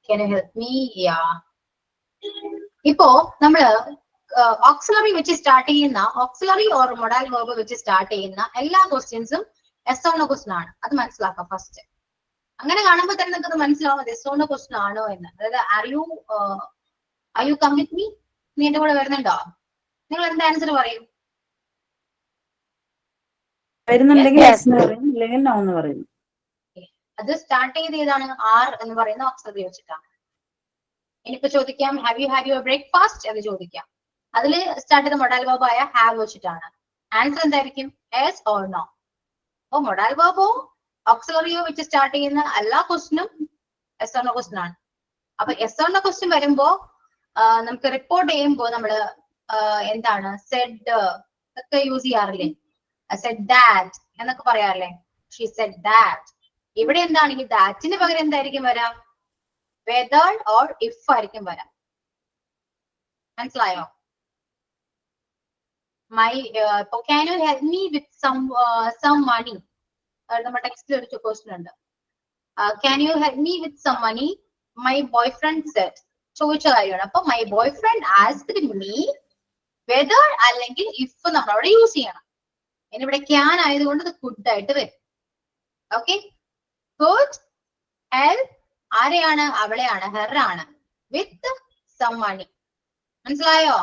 Can you help me? Yeah. ഇപ്പോ നമ്മള് ഓക്സിലറി വെച്ച് സ്റ്റാർട്ട് ചെയ്യുന്ന, ഓക്സിലറി ഓർ മൊഡൽ വെർബ് വെച്ച് സ്റ്റാർട്ട് ചെയ്യുന്ന എല്ലാ ക്വസ്റ്റ്യൻസും എസ് ഓർ നോ ക്വസ്റ്റ്യൻ ആണ്. അത് മനസ്സിലാക്കാം ഫസ്റ്റ്. അങ്ങനെ കാണുമ്പോൾ തന്നെ നിങ്ങൾക്ക് മനസ്സിലാവും അത് എസ് ഓർ നോ ക്വസ്റ്റ്യൻ ആണോ എന്ന്. അതായത് are you come with me? നീ എന്റെ കൂടെ വരുന്നുണ്ടോ? നിങ്ങൾ എന്താ ആൻസർ പറയും? വരുന്നുണ്ടെങ്കിൽ yes എന്ന് പറയും, ഇല്ലെങ്കിൽ നോ എന്ന് പറയും. അത് സ്റ്റാർട്ട് ചെയ്ത് ഏതാണ്? ആർ എന്ന് പറയുന്ന ഓക്സിലറി വെച്ചിട്ടാണ്. ഇനിയിപ്പോ ചോദിക്കാം have you had your breakfast എന്ന് ചോദിക്കാം. അതിൽ സ്റ്റാർട്ട് ചെയ്ത മൊഡൽ വെർബ് ആയ ഹാവ് വെച്ചിട്ടാണ്. ആൻസർ എന്തായിരിക്കും? Yes or no. അപ്പൊ മൊഡൽ വെർബോ ഓക്സിലറിയോ വെച്ച് സ്റ്റാർട്ട് ചെയ്യുന്ന എല്ലാ ക്വസ്റ്റിനും എസ് ഓർ നോ ക്വസ്റ്റ്യൻ ആണ്. അപ്പൊ എസ് ഓർ നോ ക്വസ്റ്റ്യൻ വരുമ്പോ നമുക്ക് റിപ്പോർട്ട് ചെയ്യുമ്പോ നമ്മള് എന്താണ് സെഡ് ഒക്കെ യൂസ് ചെയ്യാറില്ലേ? സെഡ് ദാറ്റ് എന്നൊക്കെ പറയാറില്ലേ? She said that. ഇവിടെ എന്താണെങ്കിൽ ദാറ്റിന് പകരം എന്തായിരിക്കും വരാം? വെദർ ഓർ ഇഫ് ആയിരിക്കും വരാം. മനസ്സിലായോ? can you help me with some money? നമ്മുടെ ടെക്സ്റ്റിൽ ഒരു ക്വസ്റ്റ്യൻ ഉണ്ട്. can you help me with some money? My boyfriend said. ചോദിച്ച കാര്യമാണ്. അപ്പൊ my boyfriend asked me whether അല്ലെങ്കിൽ if നമ്മളവിടെ യൂസ് ചെയ്യണം. ഇനി ഇവിടെ can ആയതുകൊണ്ട് ഇത് could ആയിട്ട് വരും. ഓക്കെ, could help ആരെയാണ്? അവളെയാണ്, ഹെർ ആണ്. With some money. മനസ്സിലായോ?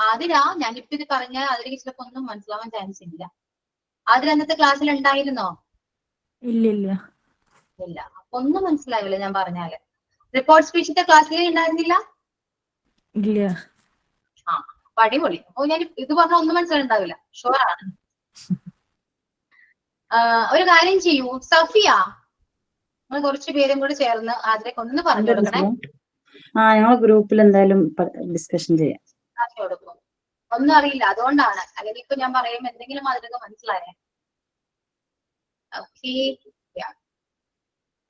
ആതിര, ഞാനിപ്പോ ഇത് പറഞ്ഞ അതിലേക്ക് ചിലപ്പോ ഒന്നും മനസ്സിലാവാൻ ചാൻസ് ഇല്ല. ആതിര അന്നത്തെ ക്ലാസ്സിൽ ഉണ്ടായിരുന്നോ? ഇല്ലില്ല. ഇല്ല. അപ്പൊ ഒന്നും മനസ്സിലാവില്ല ഞാൻ പറഞ്ഞാല്. റിപ്പോർട്ട് സ്പീച്ചിന്റെ ക്ലാസ്സിൽ ഉണ്ടായിരുന്നില്ല? ഇല്ല. ആ, അപ്പൊ അടിപൊളി. അപ്പൊ ഞാൻ ഇത് പറഞ്ഞാൽ ഒന്നും മനസ്സിലുണ്ടാവില്ല, ഷുവർ ആണ്. ഒരു കാര്യം ചെയ്യൂ, സഫിയ, നിങ്ങൾ കുറച്ച് പേരും കൂടി ചേർന്ന് ആതിരക്ക് ഒന്ന് പറഞ്ഞു കൊടുക്കണേ. ഞങ്ങൾ ഗ്രൂപ്പിൽ എന്തായാലും ഡിസ്കഷൻ ചെയ്യാം. പറഞ്ഞു കൊടുക്കും. ഒന്നും അറിയില്ല, അതുകൊണ്ടാണ്. അല്ലെങ്കിൽ ഇപ്പൊ ഞാൻ പറയുമ്പോ എന്തെങ്കിലും ആതിരക്ക് മനസ്സിലായേ. ഓക്കെ,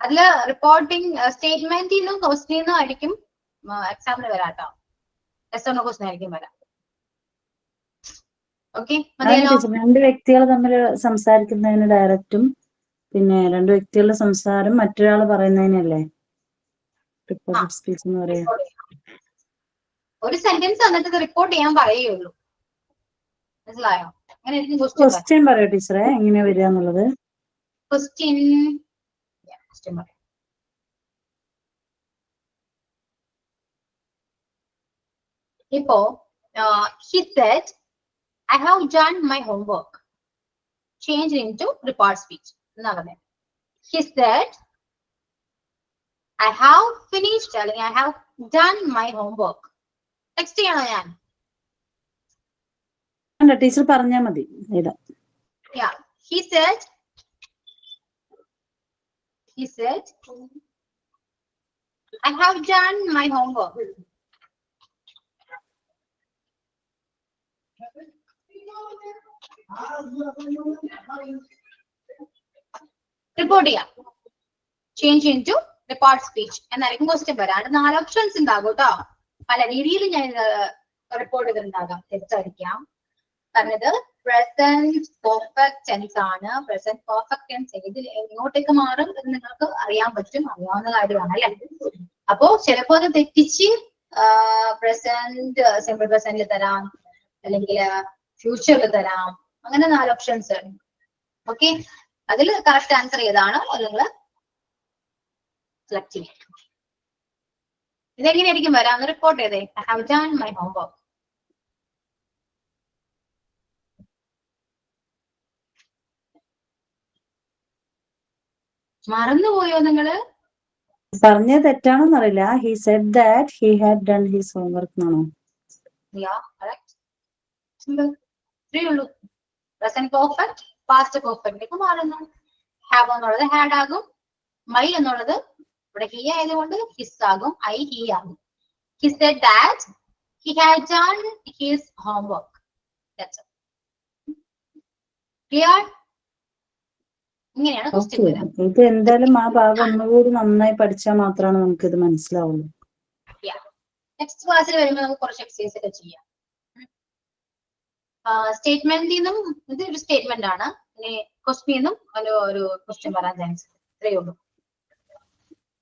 അതില് റിപ്പോർട്ടിംഗ് സ്റ്റേറ്റ്മെന്റിൽ നിന്നും ക്വസ്റ്റ്യൻ നിന്നും ആയിരിക്കും എക്സാമിന് വരാട്ടോ. എസ് ക്വസ്റ്റ്യൻ ആയിരിക്കും വരാം. ഓക്കെ, രണ്ട് വ്യക്തികൾ തമ്മിൽ സംസാരിക്കുന്നതിന് ഡയറക്റ്റും, പിന്നെ രണ്ട് വ്യക്തികളുടെ സംസാരം മറ്റൊരാൾ പറയുന്നതിനല്ലേ റിപ്പോർട്ടഡ് സ്പീച്ച് എന്ന് പറയാം. ഒരു സെന്റൻസ് എന്നിട്ട് റിപ്പോർട്ട് ചെയ്യാൻ പറയുള്ളൂ. മനസ്സിലായോ? അങ്ങനെ ക്വസ്റ്റ്യൻ പറയോ ടീച്ചറെ, എങ്ങനെ വരിക എന്നുള്ളത്? ക്വസ്റ്റ്യൻ പറയാം. ഇപ്പോ he said, I have done my homework. Change into report speech. എന്നാ പറഞ്ഞത്. He said, I have finished, അല്ലെങ്കിൽ I have done my homework. Text ചെയ്യണോ ഞാൻ? ടീച്ചർ പറഞ്ഞാൽ മതി. Yeah, he said, I have done my homework. Report ചെയ്യാം. Change into report speech എന്നായിരിക്കും question വരാണ്ട് 4 ഓപ്ഷൻസ് ഉണ്ടാകും കേട്ടോ. പല രീതിയിൽ ഞാൻ റിപ്പോർട്ട് ചെയ്തിട്ടുണ്ടാകാം. തെറ്റായിരിക്കാം. പറഞ്ഞത് പ്രസന്റ് പെർഫെക്റ്റ് ടെൻസ് ആണ്. പ്രസന്റ് പെർഫെക്റ്റ് ടെൻസ് ഇതിൽ എങ്ങോട്ടേക്ക് മാറും എന്ന് നിങ്ങൾക്ക് അറിയാൻ പറ്റും, അറിയാവുന്ന കാര്യമാണ് അല്ലെ. അപ്പോ ചിലപ്പോ അത് തെറ്റിച്ച് പ്രസന്റ് സിമ്പിൾ പ്രസന്റിൽ തരാം, അല്ലെങ്കിൽ ഫ്യൂച്ചറിൽ തരാം. അങ്ങനെ 4 ഓപ്ഷൻസ്. ഓക്കെ, അതിൽ കറക്റ്റ് ആൻസർ ഏതാണോ അത് നിങ്ങൾ സെലക്ട് ചെയ്യാം. ഇതെങ്ങനെയായിരിക്കും വരാം? റിപ്പോർട്ട് ചെയ്തേ, I have done my homework. മറന്നുപോയോ നിങ്ങള്? പറഞ്ഞത് തെറ്റാണെന്ന് അറിയില്ല. He said that he had done his homework എന്നാണോ? Yeah, correct. Simple. ഇത്രയേ ഉള്ളൂ. പ്രസന്റ് പെർഫെക്റ്റ് പാസ്റ്റ് പെർഫെക്റ്റിലേക്ക് മാറുന്നു. ഹാവ് എന്നുള്ളത് ഹാഡ് ആകും. മൈ എന്നുള്ളത് ഇവിടെ ഹി ആയതുകൊണ്ട് ഹിസ് ആകും. ഐ ഹി ആകും. He said that he had done his homework. That's it. Clear? ഇങ്ങനെയാണ് ക്വസ്റ്റ്യൻ വരാം. ഇത് എന്തായാലും ആ ഭാഗം ഒന്നുകൂടി നന്നായി പഠിച്ചാൽ മാത്രമാണ് നമുക്ക് ഇത് മനസ്സിലാവുള്ളൂ. നെക്സ്റ്റ് ക്ലാസ്സിൽ വരുമ്പോൾ നമുക്ക് കുറച്ച് എക്സസൈസ് ഒക്കെ ചെയ്യാം. സ്റ്റേറ്റ്മെന്റിൽ നിന്നും ഇത് ഒരു സ്റ്റേറ്റ്മെന്റ് ആണ്. ഇനി ക്വസ്റ്റ്യൻ നിന്നും ഒരു ക്വസ്റ്റ്യൻ വരാൻ ചാൻസ്. ഇത്രയേ ഉള്ളൂ.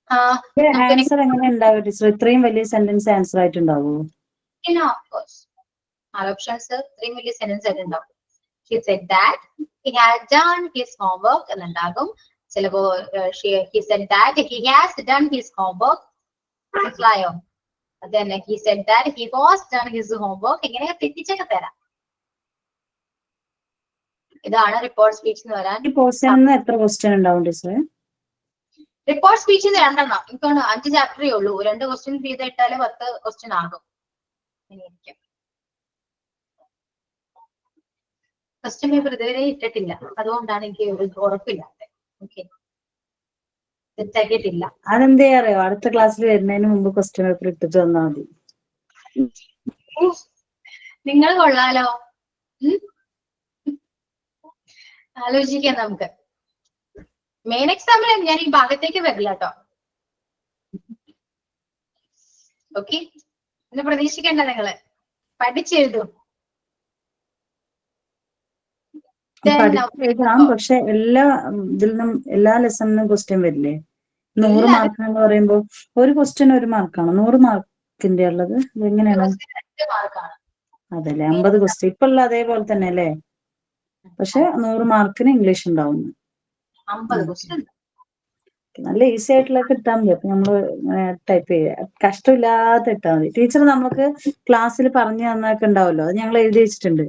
ആൻസർ എങ്ങനെ ഉണ്ടാവും ടീച്ചർ? ഇത്രയും വലിയ സെന്റൻസ് ആൻസർ ആയിട്ടുണ്ടാവുമോ? ഓപ്ഷൻസ് ഇത്രയും വലിയ സെന്റൻസ് ആയിട്ടുണ്ടാവും. He said that he had done his homework എന്നുണ്ടാകും. ചിലപ്പോ he said that he has done his homework. മനസ്സിലായോ? അതന്നെ he said that he was done his homework. ഇങ്ങനെയൊക്കെ തെറ്റിച്ചൊക്കെ തരാം. ഇതാണ് റിപ്പോർട്ട് സ്പീച്ച് എന്ന് വരാൻ. ഈ പോർഷനിൽ എത്ര ക്വസ്റ്റ്യൻ ഉണ്ടാവും ടീച്ചറെ? റിപ്പോർട്ട് സ്പീച്ചിന് 2 എണ്ണം. എനിക്കാണ് 5 ചാപ്റ്ററേ ഉള്ളൂ. 2 ക്വസ്റ്റ്യൻ ചെയ്തിട്ടാല് 10 ക്വസ്റ്റ്യൻ ആകും. ക്വസ്റ്റ്യൻ പേപ്പർ ഇതുവരെ ഇട്ടിട്ടില്ല, അതുകൊണ്ടാണ് എനിക്ക് ഒരു ഉറപ്പില്ലാത്തത്. ഓക്കെ, തെറ്റാക്കിയിട്ടില്ല. അതെന്താ അറിയോ? അടുത്ത ക്ലാസ്സിൽ വരുന്നതിന് മുമ്പ് ക്വസ്റ്റ്യൻ പേപ്പർ ഇട്ടിട്ട് വന്നാൽ മതി. നിങ്ങൾ കൊള്ളാലോ. ആലോചിക്കാം നമുക്ക്. മെയിൻ എക്സാമിന് ഞാൻ ഈ ഭാഗത്തേക്ക് വരില്ല കേട്ടോ. ഓക്കെ, ഇന്ന് പ്രതീക്ഷിക്കേണ്ട നിങ്ങള് പഠിച്ചെഴുതും. പഠിച്ചെഴുതാം, പക്ഷെ എല്ലാ ഇതിൽ നിന്നും എല്ലാ ലെസണിനും ക്വസ്റ്റ്യൻ വരില്ലേ? 100 മാർക്ക് എന്ന് പറയുമ്പോൾ ഒരു ക്വസ്റ്റ്യൻ 1 മാർക്കാണ്. 100 മാർക്കിന്റെ ഉള്ളത് എങ്ങനെയാണ്? അതല്ലേ 50 ക്വസ്റ്റ്യൻ ഇപ്പൊ ഉള്ള അതേപോലെ തന്നെ അല്ലേ? പക്ഷെ 100 മാർക്കിന് ഇംഗ്ലീഷ് ഉണ്ടാവുന്നു. 50 ക്വസ്റ്റ്യൻ ഉണ്ട്. നല്ല ഈസി ആയിട്ടുള്ള ഇട്ടാൽ മതി. അപ്പൊ നമ്മള് ടൈപ്പ് ചെയ്യുക, കഷ്ടമില്ലാതെ ഇട്ടാൽ മതി. ടീച്ചർ നമുക്ക് ക്ലാസ്സിൽ പറഞ്ഞു തന്നൊക്കെ ഉണ്ടാവല്ലോ, അത് ഞങ്ങൾ എഴുതി വെച്ചിട്ടുണ്ട്.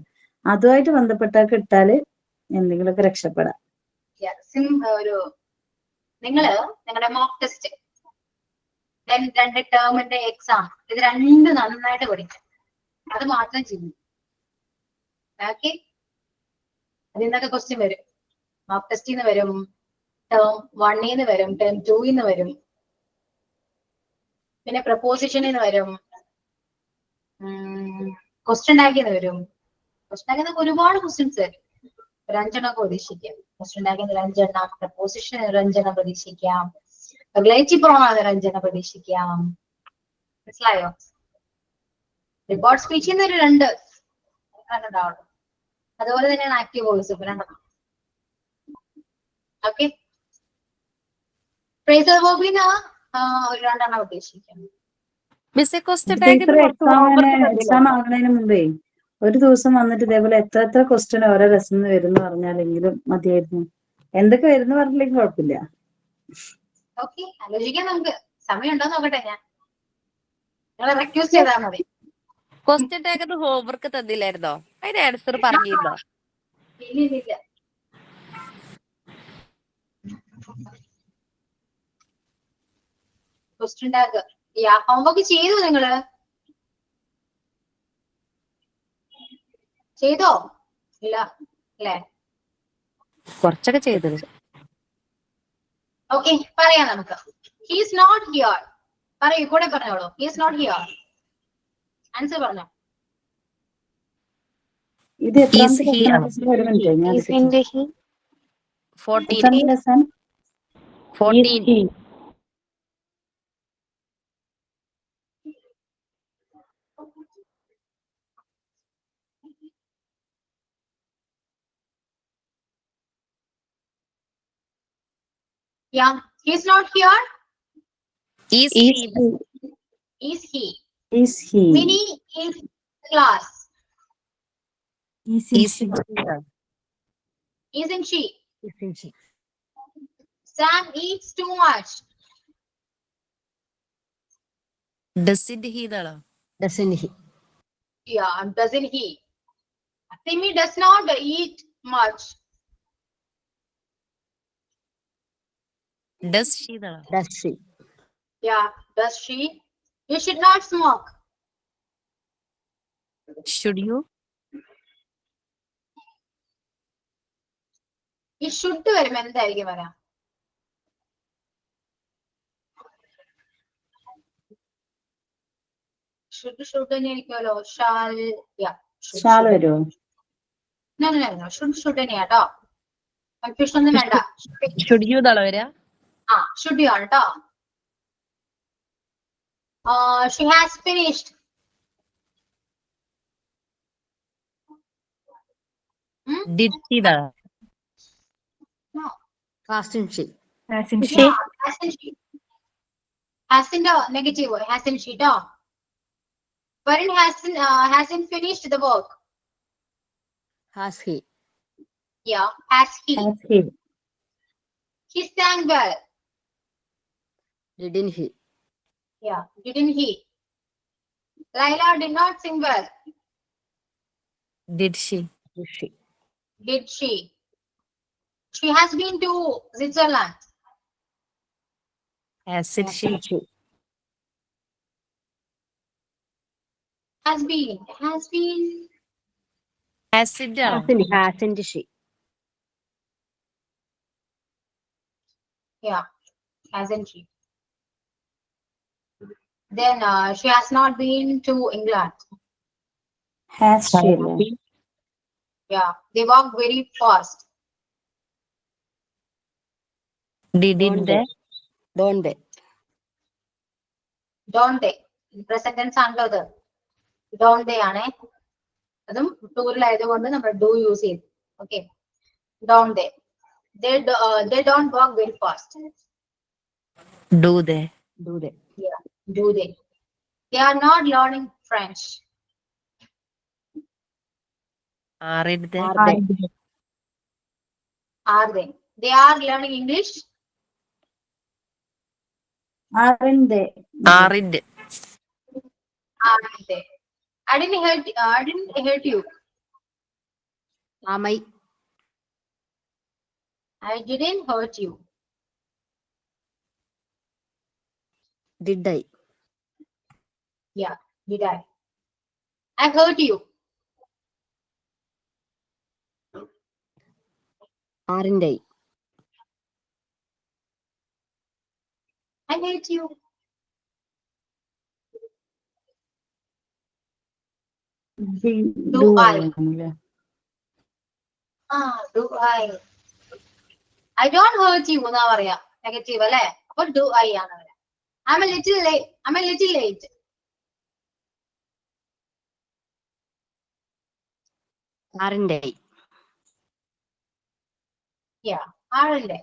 അതുമായിട്ട് ബന്ധപ്പെട്ടൊക്കെ ഇട്ടാല് എന്തെങ്കിലുമൊക്കെ രക്ഷപ്പെടാം. ഒരു നിങ്ങള് നിങ്ങളുടെ മോക്ക് ടെസ്റ്റ്, 2 ടേമിന്റെ എക്സാം, ഇത് രണ്ടും നന്നായിട്ട് പഠിക്കും. അത് മാത്രം ചെയ്യും. ഓക്കെ, അതിൽ നിന്നൊക്കെ ക്വസ്റ്റ്യൻ വരും. മോക്ക് ടെസ്റ്റിൽ നിന്ന് വരും, ടേം 1 വരും, ടേം 2 വരും, പിന്നെ പ്രപ്പോസിഷനിൽ നിന്ന് വരും, ക്വസ്റ്റ്യൻ ടാഗിൽ നിന്ന് വരും. ക്വസ്റ്റ്യൻ ടാഗിൽ നിന്ന് ഒരുപാട് ക്വസ്റ്റ്യൻസ് വരും. ഒരു 5 പ്രതീക്ഷിക്കാം. ക്വസ്റ്റ്യൻ ടാഗിൽ നിന്ന് 5, പ്രപ്പോസിഷൻ 5 പ്രതീക്ഷിക്കാം, റിലേറ്റീവ് പ്രോണൗൺ 5 പ്രതീക്ഷിക്കാം. മനസ്സിലായോ? റിപ്പോർട്ട് സ്പീച്ചിൽ നിന്ന് 2 ഉണ്ടാവുള്ളൂ. അതുപോലെ തന്നെയാണ് ആക്റ്റീവ് വോയിസ് 2. ഓക്കെ, ഫ്രേസൽ വെർബിന് ഒരു 2 ഉദ്ദേശിക്കാം. മിസ്സേ ക്വസ്റ്റ്യൻ ടീച്ചർ എക്സാം ആകുന്നതിന് മുമ്പേ ഒരു ദിവസം വന്നിട്ട് ഇതേപോലെ എത്ര ക്വസ്റ്റ്യൻ ഓരോ ലെസൺ വരുന്ന പറഞ്ഞാലെങ്കിലും മതിയായിരുന്നു. എന്തൊക്കെ വരുന്ന പറഞ്ഞില്ലെങ്കിൽ കുഴപ്പമില്ല. ഓക്കെ, ആലോചിക്കാം. നമുക്ക് സമയം ഉണ്ടോ നോക്കട്ടെ. ഞാൻ നിങ്ങളെ റിക്വസ്റ്റ് ചെയ്താൽ മതി. ക്വസ്റ്റ്യൻ ടാഗിന് ഹോംവർക്ക് തന്നില്ലായിരുന്നോ? അതിന് ആൻസർ പറഞ്ഞിരുന്നോ? ഇല്ല. ക്വസ്റ്റ്യൻ ടാഗ് ഹോംവർക്ക് ചെയ്തു. നിങ്ങള് ചെയ്തോ? ഇല്ല അല്ലേ? കുറച്ചൊക്കെ ചെയ്തത്. ഓക്കെ, പറയാം നമുക്ക്. He's not here. പറയൂ, കൂടെ പറഞ്ഞോളൂ. He's not here. ആൻസർ പറഞ്ഞോ. ഇത് എത്രാമത്തെ Is he ലെസൺ? ഒരു മിനിറ്റ്, ഞാൻ Isn't he? 14. എത്രാമത്തെ lesson? 14. Yeah, he's not here. Is he? Is he? Is he? Minnie is in class. Isn't Is she? Isn't she? Isn't she? Sam eats too much. Doesn't he എന്നാണോ? Doesn't he? Yeah, doesn't he? Timmy does not eat much. Does she എന്നാണോ? Does she? Yeah, does she? You should not smoke. Should you? ഈ should വരുമ്പോ എന്തായിരിക്കും വരാ? should തന്നെയായിരിക്കുമല്ലോ. shall. Yeah. Shawl വരുമോ? No. should തന്നെയാട്ടോ. Confusion ഒന്നും വേണ്ട. Should you എന്നാണോ വരിക? should you ആണ് ട്ടോ. She has finished. Did she എന്നാണോ? No. Hasn't she? Hasn't she? Yeah, hasn't she? Hasn't negative. Hasn't she? No. Varun hasn't finished the work. Has he? Yeah. Has he? Has he? He sang well. Didn't he? Yeah. Didn't he? Laila did not sing well. Did she? Did she? Did she? She has been to Switzerland. Hasn't she? Hasn't she? Has been. Hasn't ആണോ? Hasn't she? Yeah. Hasn't she? Then she has not been to England. Has she? അല്ലേ? Yeah. They walk very fast. Didn't they? Don't they? Don't they? Present tense ആണല്ലോ അത്. Don't they ആണ്. അതും ടൂറിലായതുകൊണ്ട് നമ്മൾ do use ചെയ്തു. Okay. Don't they? They don't walk very fast. Do they? Do they? Yeah. Do they? They are not learning French. Aren't they? Are they? Are they? They are learning English. Aren't they? ആറിന്റെ Aren't they? I didn't hurt you. Am I? I didn't hurt you. Did I? Yeah, did I? I hurt you. Aren't I? I hate you. Do I? Do I? I don't hurt you എന്നാ പറയാ. Negative അല്ലേ? അപ്പൊ do I ആണ് വരാ. I'm a little late. Aren't I? Yeah, aren't I?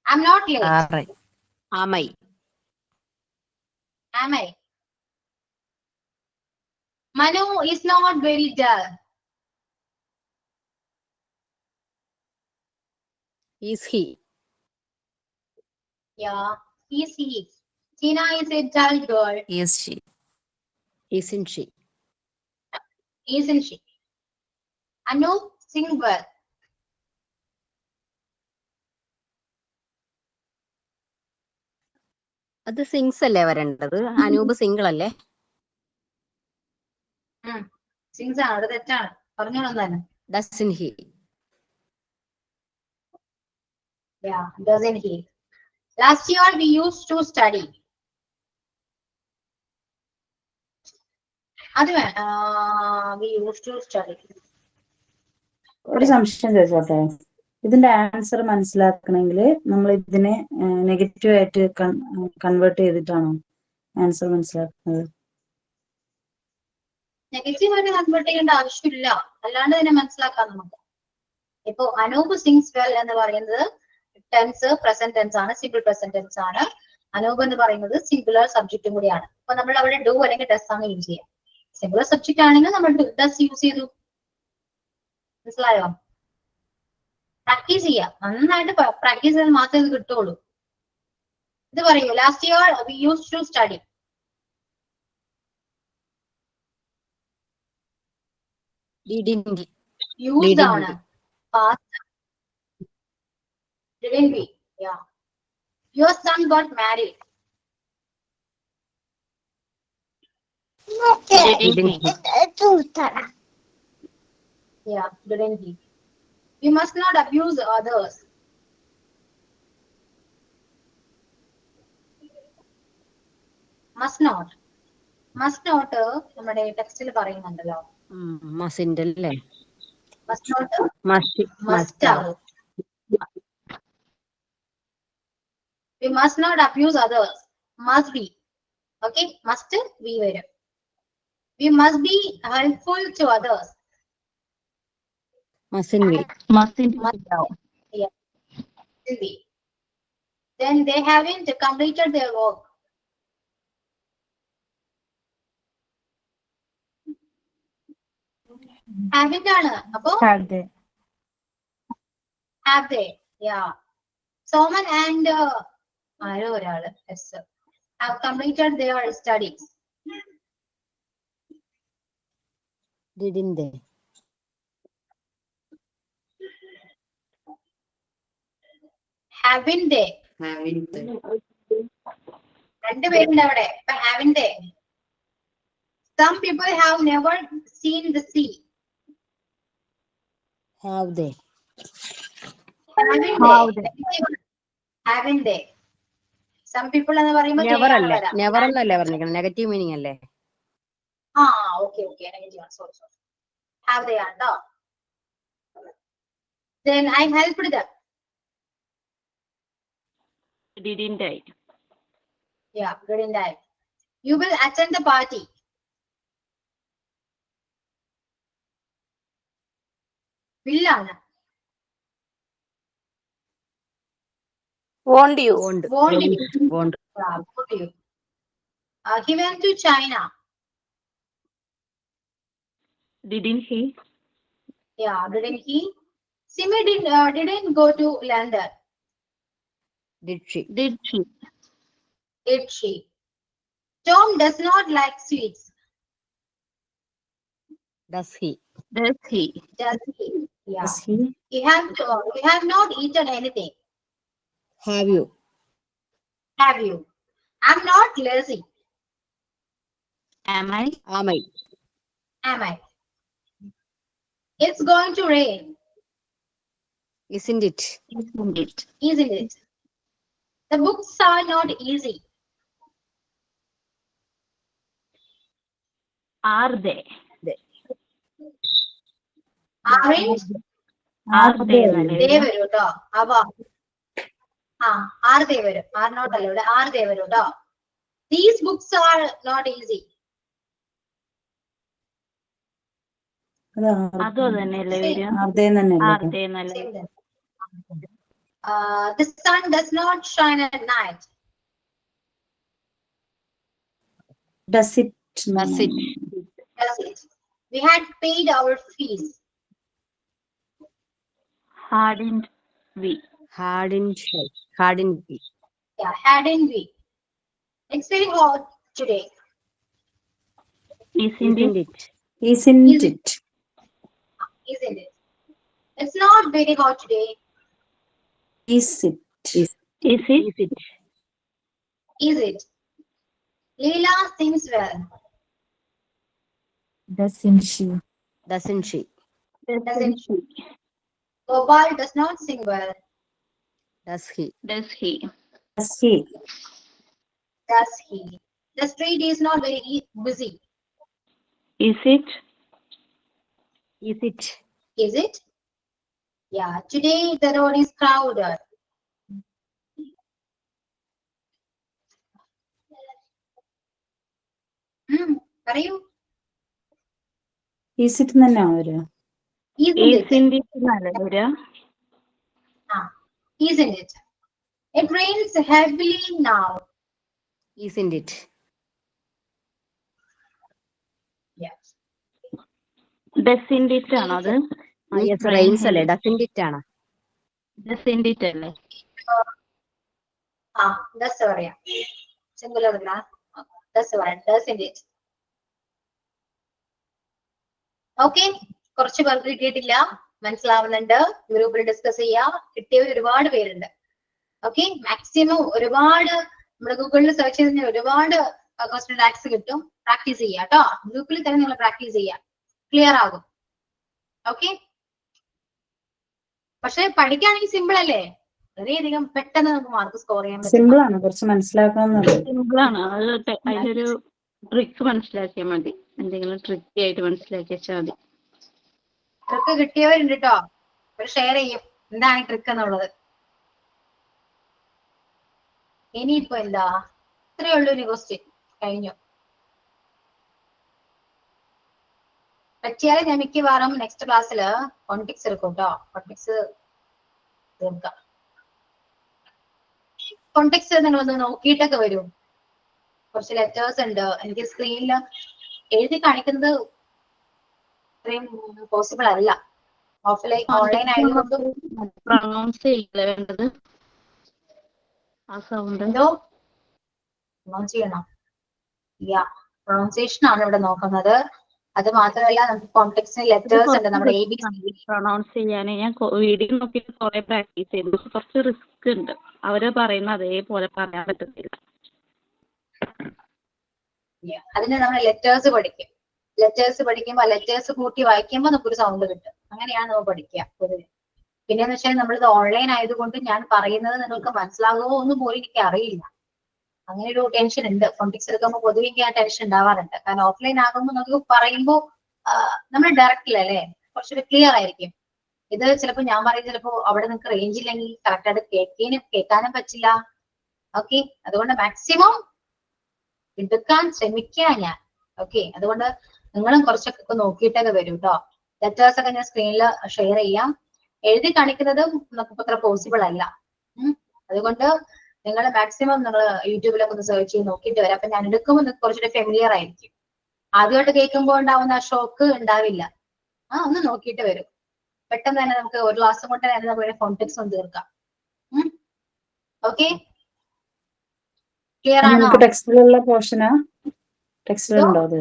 I'm not late. ആറ് Am I? Am I? Manu is not very dull. Is he? Yeah, is he? Tina is a dull girl, is she Isn't she? isn't she? Anu, sing well. അത് sings അല്ലേ വരേണ്ടത്? Anoop single അല്ലേ? Sings ആണ്, അത് തെറ്റാണ്. പറഞ്ഞോളൂ തന്നെ. Doesn't he? Yeah, doesn't he? Last year we used to study. അത് we used to study. ഒരു സംശയം ചോദിച്ചോട്ടെ. ഇതിന്റെ ആൻസർ മനസ്സിലാക്കണമെങ്കിൽ നമ്മൾ ഇതിനെ നെഗറ്റീവ് ആയിട്ട് കൺവേർട്ട് ചെയ്തിട്ടാണോ ആൻസർ മനസ്സിലാക്കുന്നത്? നെഗറ്റീവ് ആയിട്ട് കൺവേർട്ട് ചെയ്യേണ്ട ആവശ്യമില്ല, അല്ലാണ്ട് തന്നെ മനസ്സിലാക്കാം നമുക്ക്. ഇപ്പൊ അനൂപ് സിങ്സ് വെൽ എന്ന് പറയുന്നത് ടെൻസ് പ്രസന്റ് ടെൻസ് ആണ്, സിമ്പിൾ പ്രസന്റ് ടെൻസ് ആണ്. അനൂപ് എന്ന് പറയുന്നത് സിംഗുലർ സബ്ജക്റ്റും കൂടിയാണ്. അപ്പൊ നമ്മൾ അവിടെ ഡു അല്ലെങ്കിൽ ഡസ് ആണ് യൂസ് ചെയ്യുക. സിംഗുലർ സബ്ജക്റ്റ് ആണെങ്കിൽ നമ്മൾ ഡസ് യൂസ് ചെയ്തു. മനസ്സിലായോ? പ്രാക്ടീസ് ചെയ്യാം, നന്നായിട്ട് പ്രാക്ടീസ് ചെയ്താൽ മാത്രമേ ഇത് കിട്ടുള്ളൂ. ഇത് പറയൂ, last year we use to study. Didn't he? Used ആണ്, past. Didn't we? Yeah. Your son got married. Didn't he? Yeah, didn't he? We must not abuse others. Must not. Must not നമ്മുടെ ടെക്സ്റ്റിൽ പറയുന്നുണ്ടല്ലോ. Mustn't അല്ലേ? Must not. Must ആണ്. We must not abuse others. Must be. Okay, must be വരും. We must be helpful to others. Mustn't we? Yeah. Be. Then they haven't completed their work. Haven't ആണ്. അപ്പൊ have they? Yeah. Soman and ആരോ ഒരാള് have completed their studies. Didn't they? Haven't they? രണ്ടുപേരുണ്ട് അവിടെ. ഇപ്പൊ haven't they? Some people have never seen the sea. Have they? Haven't they? Some people എന്ന് പറയുമ്പോൾ Never അല്ലേ? Never എന്നല്ലേ പറഞ്ഞിരിക്കുന്നത്? നെഗറ്റീവ് മീനിങ് അല്ലേ? Okay, നെഗറ്റീവ് ആണ്. Sorry. Have they ആണോ? Then I helped them. Didn't I? Yeah, didn't I? You will attend the party. Will ആണ്. Won't you? Won't. Won't you? Won't. Yeah, won't you? He went to China. Didn't he? Yeah, didn't he? Simi didn't go to London. Did she? Did she? Did she? Tom does not like sweets. Does he? Does he? Does he? Yeah. Does he? You have not eaten anything. Have you? Have you? I'm not lazy. Am I? Am I? Am I? It's going to rain. Isn't it? Isn't it? Isn't it? The books are not easy. Are they? Aren't Are they? they വരും കേട്ടോ അപ്പൊ are they വരും are not അല്ല ഇവിടെ are they വരും കേട്ടോ. These books are not easy. അതോ തന്നെയല്ലേ വരിക? Are they എന്നല്ലേ? Same then. The sun does not shine at night. Does it? Does it? Does it? We had paid our fees. Hadn't we? Hadn't she? Hadn't we? Yeah, hadn't we? It's very hot today. Isn't it? it? Isn't it? Isn't it? It's not very hot today. Is it? Is it? Is it? Is it? Leela sings well. Doesn't she? Doesn't she? Doesn't she? Gopal does not sing well. Does he? Does he? Does he? Does he? The street is not very busy. Is it? Is it? Is it? Yeah, today the road is crowded. പറയൂ. Is it തന്നെ വരിക? Isn't it? Isn't it എന്നല്ലേ വരിക? Isn't it? It rains heavily now. Isn't it? Yes. Doesn't it ആണോ അത്? Yes, rains അല്ലേ? Doesn't it ആണ്? Doesn't it അല്ലേ? That's പറയാം. Singular അല്ല. That's പറയാം. Doesn't it? Okay. കുറച്ച് പേർക്ക് കിട്ടിയിട്ടില്ല, മനസ്സിലാവുന്നുണ്ട്. ഗ്രൂപ്പിൽ ഡിസ്കസ് ചെയ്യാം. കിട്ടിയവർ ഒരുപാട് പേരുണ്ട്. ഓക്കെ, മാക്സിമം ഒരുപാട് നമ്മുടെ ഗൂഗിളിൽ സെർച്ച് ചെയ്ത് കഴിഞ്ഞാൽ ഒരുപാട് ക്വസ്റ്റ്യൻ ടാക്സ് കിട്ടും. പ്രാക്ടീസ് ചെയ്യാം കേട്ടോ. ഗ്രൂപ്പിൽ തന്നെ നിങ്ങൾ പ്രാക്ടീസ് ചെയ്യാം, ക്ലിയർ ആകും. ഓക്കെ, പക്ഷെ പഠിക്കുകയാണെങ്കിൽ സിമ്പിൾ അല്ലേ? വളരെയധികം പെട്ടെന്ന് നമുക്ക് മാർക്ക് സ്കോർ ചെയ്യാൻ പറ്റും. സിമ്പിൾ ആണ്, കുറച്ച് മനസ്സിലാക്കണം. സിമ്പിൾ ആണ്. അത് അതിലൊരു ട്രിക്ക് മനസ്സിലാക്കിയാൽ മതി. എന്തെങ്കിലും ട്രിക്കി ആയിട്ട് മനസ്സിലാക്കി വെച്ചാൽ മതി. ട്രിക്ക് കിട്ടിയവരുണ്ട് കേട്ടോ, ഒരു ഷെയർ ചെയ്യും എന്താണ് ട്രിക്ക് എന്നുള്ളത്. ഇനിയിപ്പോ എന്താ, ഇത്രയേ ഉള്ളൂ ഒരു ക്വസ്റ്റ്യൻ കഴിഞ്ഞു. പറ്റിയാൽ ഞാൻ മിക്കവാറും നെക്സ്റ്റ് ക്ലാസ്സില് കോൺടെക്സ്റ്റ് എടുക്കും കേട്ടോ. കോൺടെക്സ്റ്റ് തീർക്കാം. കോൺടെക്സ്റ്റ് നിങ്ങളൊന്ന് നോക്കിയിട്ടൊക്കെ വരും. കുറച്ച് ലെറ്റേഴ്സ് ഉണ്ട്, എനിക്ക് സ്ക്രീനിൽ എഴുതി കാണിക്കുന്നത് ഇത്രയും പോസിബിൾ അല്ല. ഓഫ്ലൈൻ ഓൺലൈൻ ആയതുകൊണ്ടും പ്രൊനൗൺസ് ചെയ്യില്ല വേണ്ടത്. ആ സൗണ്ട് എന്തോ പ്രൊനൗൺസ് ചെയ്യണം. പ്രൊനൗൺസിയേഷൻ ആണ് ഇവിടെ നോക്കുന്നത്. അത് മാത്രമല്ല നമുക്ക് കോൺടെക്സ്റ്റിന് ലെറ്റേഴ്സ് ഉണ്ട്. നമ്മുടെ പ്രൊനൗൺസ് ചെയ്യാൻ ഞാൻ വീഡിയോ നോക്കിയിട്ട് കുറെ പ്രാക്ടീസ് ചെയ്തു. കുറച്ച് റിസ്ക് ഉണ്ട്. അവര് പറയുന്ന അതേപോലെ പറയാൻ പറ്റത്തില്ല. അതിന് നമ്മൾ ലെറ്റേഴ്സ് പഠിക്കും. ലെറ്റേഴ്സ് പഠിക്കുമ്പോൾ ആ ലെറ്റേഴ്സ് കൂട്ടി വായിക്കുമ്പോൾ നമുക്കൊരു സൗണ്ട് കിട്ടും. അങ്ങനെയാണ് നമ്മൾ പഠിക്കുക പൊതുവെ. പിന്നെന്ന് വെച്ചാൽ നമ്മളിത് ഓൺലൈൻ ആയതുകൊണ്ട് ഞാൻ പറയുന്നത് നിങ്ങൾക്ക് മനസ്സിലാകുമോ എന്ന് പോലും എനിക്ക് അറിയില്ല. അങ്ങനെ ഒരു ടെൻഷൻ ഉണ്ട്. കോൺടെക്സ്റ്റ് എടുക്കുമ്പോൾ പൊതുവെ എനിക്ക് ആ ടെൻഷൻ ഉണ്ടാവാറുണ്ട്. കാരണം ഓഫ്ലൈൻ ആകുമ്പോൾ നമുക്ക് പറയുമ്പോൾ നമ്മൾ ഡയറക്റ്റിലല്ലേ, കുറച്ചൊരു ക്ലിയർ ആയിരിക്കും. ഇത് ചിലപ്പോൾ ഞാൻ പറയും, ചിലപ്പോൾ അവിടെ നിങ്ങൾക്ക് റേഞ്ച് ഇല്ലെങ്കിൽ കറക്റ്റ് ആയിട്ട് കേൾക്കാനും പറ്റില്ല. ഓക്കെ, അതുകൊണ്ട് മാക്സിമം എടുക്കാൻ ശ്രമിക്കുക ഞാൻ. ഓക്കെ, അതുകൊണ്ട് നിങ്ങളും കുറച്ചൊക്കെ നോക്കിയിട്ടൊക്കെ വരും കേട്ടോ. ലെറ്റേഴ്സ് ഒക്കെ ഞാൻ സ്ക്രീനിൽ ഷെയർ ചെയ്യാം. എഴുതി കാണിക്കുന്നത് നമുക്ക് അത്ര പോസിബിൾ അല്ല. അതുകൊണ്ട് നിങ്ങൾ മാക്സിമം നിങ്ങൾ യൂട്യൂബിലൊക്കെ ഒന്ന് സെർച്ച് ചെയ്ത് നോക്കിയിട്ട് വരാം. അപ്പൊ ഞാൻ എടുക്കുമ്പോൾ നിങ്ങൾക്ക് കുറച്ചുകൂടി ഫെമിലിയർ ആയിരിക്കും. ആദ്യമായിട്ട് കേൾക്കുമ്പോൾ ഉണ്ടാവുന്ന ആ ഷോക്ക് ഉണ്ടാവില്ല. ഒന്ന് നോക്കിയിട്ട് വരും. പെട്ടെന്ന് തന്നെ നമുക്ക് ഒരു ക്ലാസ് കൊണ്ട് തന്നെ നമുക്ക് ഫോണിക്സ് ഒന്ന് തീർക്കാം. ഓക്കെ, ക്ലിയർ ആണോ? നമുക്ക് ടെക്സ്റ്റിലുള്ള പോർഷനാ? ടെക്സ്റ്റിലുണ്ടോ അത്?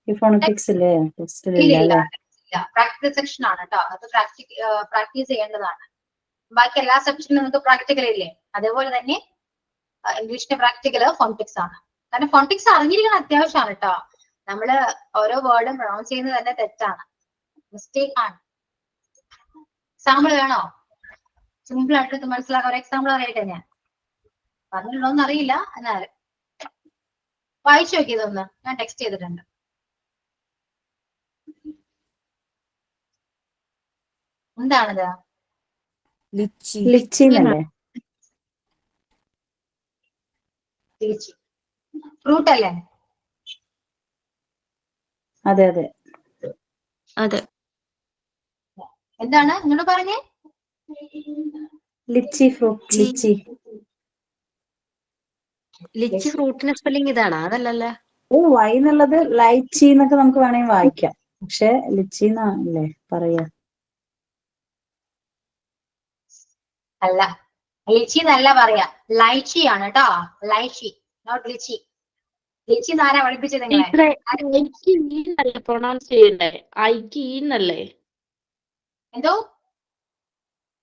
ഈ ഫോണിക്സ് ഇല്ലേ ടെക്സ്റ്റിലില്ല അല്ലേ? പ്രാക്ടിക്കൽ സെക്ഷൻ ആണ് കേട്ടോ. അത് പ്രാക്ടീസ് ചെയ്യേണ്ടതാണ്. ബാക്കി എല്ലാ സെക്ഷനും നിങ്ങൾക്ക് പ്രാക്ടിക്കൽ ഇല്ലേ, അതേപോലെ തന്നെ ഇംഗ്ലീഷിന്റെ പ്രാക്ടിക്കൽ ഫോണിക്സ് ആണ്. കാരണം ഫോണിക്സ് അറിഞ്ഞിരിക്കണം, അത്യാവശ്യമാണ് കേട്ടോ. നമ്മള് ഓരോ വേർഡും പ്രൊണൗൺസ് ചെയ്യുന്നത് തന്നെ തെറ്റാണ്, മിസ്റ്റേക്ക് ആണ്. എക്സാമ്പിൾ വേണോ? സിമ്പിൾ ആയിട്ട് മനസ്സിലാക്കാൻ ഒരു എക്സാമ്പിൾ അറിയട്ടെ. ഞാൻ പറഞ്ഞിട്ടുണ്ടോന്ന് അറിയില്ല, എന്നാലും വായിച്ചു നോക്കിയതൊന്ന് ഞാൻ ടെക്സ്റ്റ് ചെയ്തിട്ടുണ്ട്. എന്താണിത്? ലിച്ചി എന്നല്ലേ? ലിച്ചി ഫ്രൂട്ട് അല്ലേ? അതെ അതെ അതെ. എന്താണ് നിങ്ങൾ പറഞ്ഞേ? Litchi fruit. ലിച്ചി ലിച്ചി ഫ്രൂട്ടിന്റെ സ്പെല്ലിംഗ് ഇതാണ്, അതല്ലല്ലേ? വൈ എന്നുള്ളത് ലൈച്ചി എന്നൊക്കെ നമുക്ക് വേണമെങ്കിൽ വായിക്കാം. പക്ഷെ ലിച്ചി എന്നല്ലേ പറയാ? അല്ല, ലിച്ചി എന്നല്ല പറയാ, ലൈച്ചി ആണ് കേട്ടോ. ലൈച്ചി, നോട്ട് ലിച്ചി. ലിച്ചി എന്നാരാ പഠിപ്പിച്ചത് നിങ്ങളെ? പ്രൊണൗൺസ് ചെയ്യണ്ടേ? ഐക്ക് ഈ എന്നല്ലേ? എന്തോ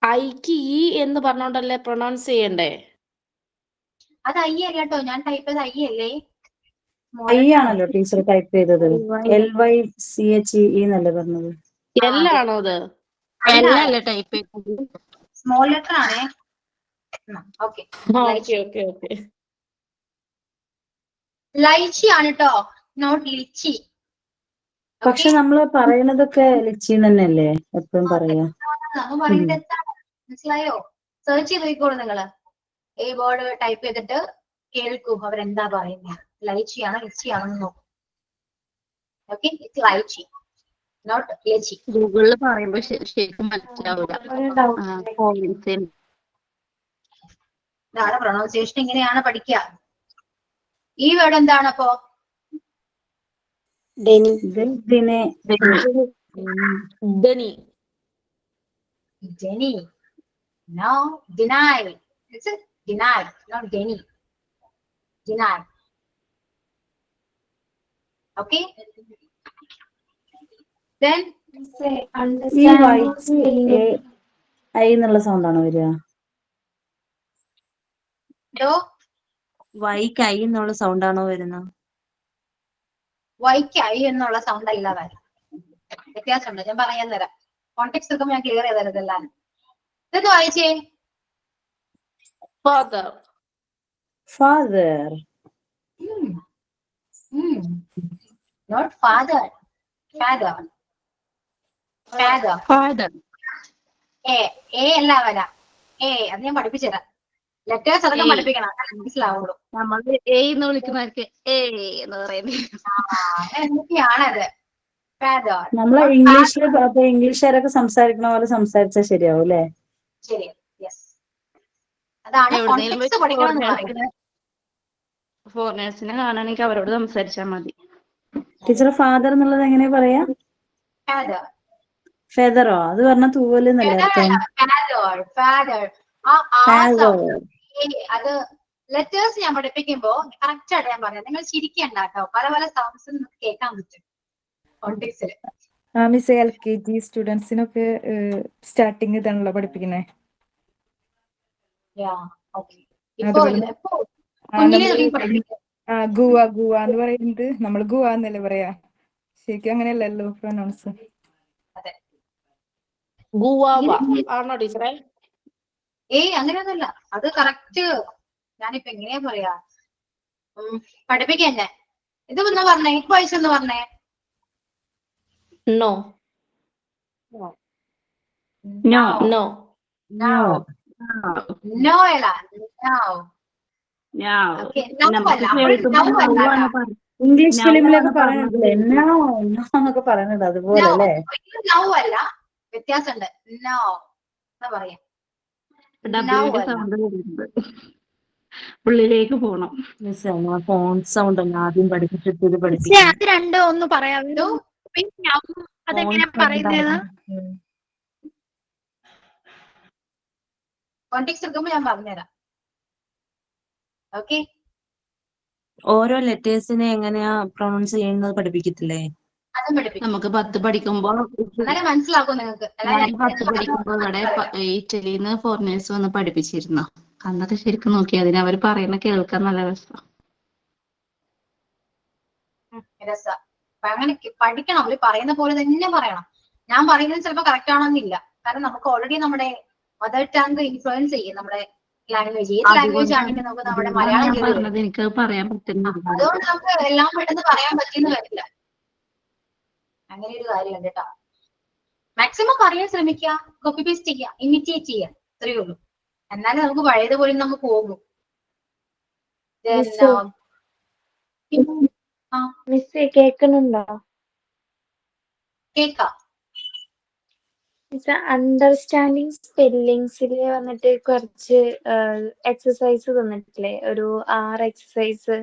ഐക്ക് ഈ എന്ന് പറഞ്ഞോണ്ടല്ലേ പ്രൊണൗൺസ് ചെയ്യണ്ടേ? അത് ഐ അല്ല കേട്ടോ, ഞാൻ ടൈപ്പ് ചെയ്ത് ഐ അല്ലേ. ഐ ആണല്ലോ ടീച്ചർ ടൈപ്പ് ചെയ്തത്. LYCHE എന്നല്ലേ പറഞ്ഞത്? എല്ലാണോ അത്? അല്ല, ടൈപ്പ് സ്മോൾ ലെറ്റർ ആണേ. ഓക്കെ, ലൈച്ചി ആണ് കേട്ടോ, നോട്ട് ലിച്ചി. പക്ഷെ നമ്മള് പറയണതൊക്കെ ലിച്ചി തന്നെയല്ലേ എപ്പോഴും പറയാ? നമ്മൾ പറയുന്നത് എന്താണ് മനസ്സിലായോ? സെർച്ച് ചെയ്ത് നോക്കിക്കോളൂ നിങ്ങള്. ഈ വേർഡ് ടൈപ്പ് ചെയ്തിട്ട് കേൾക്കൂ അവരെന്താ പറയുന്നത്. ലൈച്ചി ആണോ ലിച്ചി ആണെന്ന് നോക്കൂ. Okay, it's lychee, not litchi. ഗൂഗിളിൽ പറയുമ്പോ ശരിക്കും മനസ്സിലാവില്ല. ഇതാണ് പ്രൊണൗൺസിയേഷൻ, ഇങ്ങനെയാണ് പഠിക്കുക. ഈ വേർഡ് എന്താണ് അപ്പോ? Denny. No, deny. It's a deny, not Denny. Deny. Okay. Then ഈ വൈക്ക് ഐ എന്നുള്ള സൗണ്ട് ആണോ വരിക? വൈക്ക് ഐ എന്നുള്ള സൗണ്ട് ആണോ വരുന്നത്? വൈക്ക് ഐ എന്നുള്ള സൗണ്ട് അല്ല വരാം, വ്യത്യാസമുണ്ട്. ഞാൻ പറയാൻ തരാം. കോണ്ടെക്സ്റ്റ് ഒക്കെ ഞാൻ ക്ലിയർ ചെയ്ത് തരത്തില്ല. ഇതൊക്കെ വായിച്ചേ. Father. Father. Not father. Father. Father. Father. എ അല്ല വരാം. അത് ഞാൻ പഠിപ്പിച്ചു തരാം. ലെറ്റേഴ്സ് അതൊക്കെ പഠിപ്പിക്കണം, മനസ്സിലാവുള്ളൂ. നമ്മൾ എ എന്ന് വിളിക്കുന്നവർക്ക് എ എന്ന് പറയുന്നത് എന്തൊക്കെയാണത്? നമ്മള് ഇംഗ്ലീഷില് ഇംഗ്ലീഷുകാരൊക്കെ സംസാരിക്കണ പോലെ സംസാരിച്ചാൽ ശരിയാവും അല്ലേ? ശരി, യെസ്. അതാണ് കോണ്ടെക്സ്റ്റ് പഠിക്കണം എന്ന് പറയുന്നത്. ഫോറിനേഴ്സിനെ കാണാണെങ്കിൽ അവരോട് സംസാരിച്ചാൽ മതി. ടീച്ചർ ഫാദർ എന്നുള്ളത് എങ്ങനെയാ പറയാ? ഫെദറോ? അത് പറഞ്ഞ തൂവല് എന്നല്ലേ അർത്ഥം? അത് ലെറ്റേഴ്സ് ഞാൻ പഠിപ്പിക്കുമ്പോ കറക്റ്റ് ആയിട്ട് ഞാൻ പറയാം. നിങ്ങൾ ചിരിക്കണ്ട കേട്ടോ, പല പല സൗണ്ട്സ് നിങ്ങൾക്ക് കേൾക്കാൻ പറ്റും കോണ്ടെക്സ്റ്റില്. മിസ് LKG സ്റ്റുഡൻസിനൊക്കെ സ്റ്റാർട്ടിങ് ഇതാണല്ലോ പഠിപ്പിക്കുന്നേ. ഗുവ ഗുവ എന്ന് പറയുന്നത് നമ്മൾ ഗുവ എന്നല്ലേ പറയാ? ശരിക്കും അങ്ങനെയല്ലല്ലോ പ്രൊനൗൺസ്. ആണോ ടീച്ചറെ? അങ്ങനെയൊന്നുമില്ല, അത് കറക്റ്റ്. ഞാനിപ്പോ എങ്ങനെയാ പറയാ, പഠിപ്പിക്കാൻ ഞാൻ ഇത് എന്നാ പറഞ്ഞേ, ഇപ്പൊ വായിച്ചെന്ന് പറഞ്ഞേ. No no no no no അല്ല, നോ. ഇംഗ്ലീഷ് ഫിലിമിലൊക്കെ പറയുന്നില്ലേ എന്നൊക്കെ പറയുന്നത് അതുപോലെ അല്ലേ? നോ അല്ല, വ്യത്യാസമുണ്ട്. നോ എന്നാ പറയാ. ഉള്ളിലേക്ക് പോണം. ഫോൺ സൗണ്ട് ആദ്യം പഠിപ്പിച്ചിട്ട് ഇത് പഠിപ്പിക്കും. അത് രണ്ടും ഒന്ന് പറയാമോ? അതെങ്ങനെ പറയുന്നത്? കോണ്ടെക്സ്റ്റ് എടുക്കുമ്പോൾ ഞാൻ പറഞ്ഞുതരാം. ഓക്കെ, ഓരോ ലെറ്റേഴ്സിനെ എങ്ങനെയാ പ്രൊണൗൺസ് ചെയ്യുന്നത് പഠിപ്പിക്കത്തില്ലേ? അതും പഠിപ്പിക്കും. നമുക്ക് 10 പഠിക്കുമ്പോ എന്നാലേ മനസ്സിലാക്കും നിങ്ങൾക്ക്. ഞാൻ 10 പഠിക്കുമ്പോ ഇവിടെ ഇറ്റലിന്ന് ഫോറിനേഴ്സ് വന്ന് പഠിപ്പിച്ചിരുന്നു. അന്നൊക്കെ ശരിക്കും നോക്കി അതിന് അവർ പറയുന്ന കേൾക്കാൻ നല്ല രസം. രസ. അപ്പൊ അങ്ങനെ പഠിക്കണം. അവര് പറയുന്ന പോലെ തന്നെ പറയണം. ഞാൻ പറയുന്നത് ചിലപ്പോൾ കറക്റ്റ് ആണെന്നില്ല. കാരണം നമുക്ക് ഓൾറെഡി നമ്മുടെ മദർ ടങ് ഇൻഫ്ലുവൻസ് ചെയ്യും നമ്മുടെ ലാംഗ്വേജ്. ഏത് ലാംഗ്വേജ് ആണെങ്കിലും നമുക്ക് നമ്മുടെ മലയാളം കേറി വരും. എനിക്ക് പറയാൻ പറ്റുന്നില്ല. അതുകൊണ്ട് നമുക്ക് എല്ലാം പെട്ടെന്ന് പറയാൻ പറ്റിയെന്ന് വരില്ല. അങ്ങനെ ഒരു കാര്യമുണ്ട് കേട്ടോ. മാക്സിമം പറയാൻ ശ്രമിക്കുക, കോപ്പി പേസ്റ്റ് ചെയ്യുക, ഇമിറ്റേറ്റ് ചെയ്യുക, ഇത്രയേ ഉള്ളൂ. എന്നാലും നമുക്ക് പഴയതുപോലെ നമുക്ക് പോകും. മിസ് കേൾക്കുന്നുണ്ടോ? കേക്കാം. അണ്ടർസ്റ്റാൻഡിങ് സ്പെല്ലിങ്സിൽ വന്നിട്ട് കുറച്ച് എക്സസൈസ് തന്നിട്ടില്ലേ? ഒരു 6 എക്സസൈസ്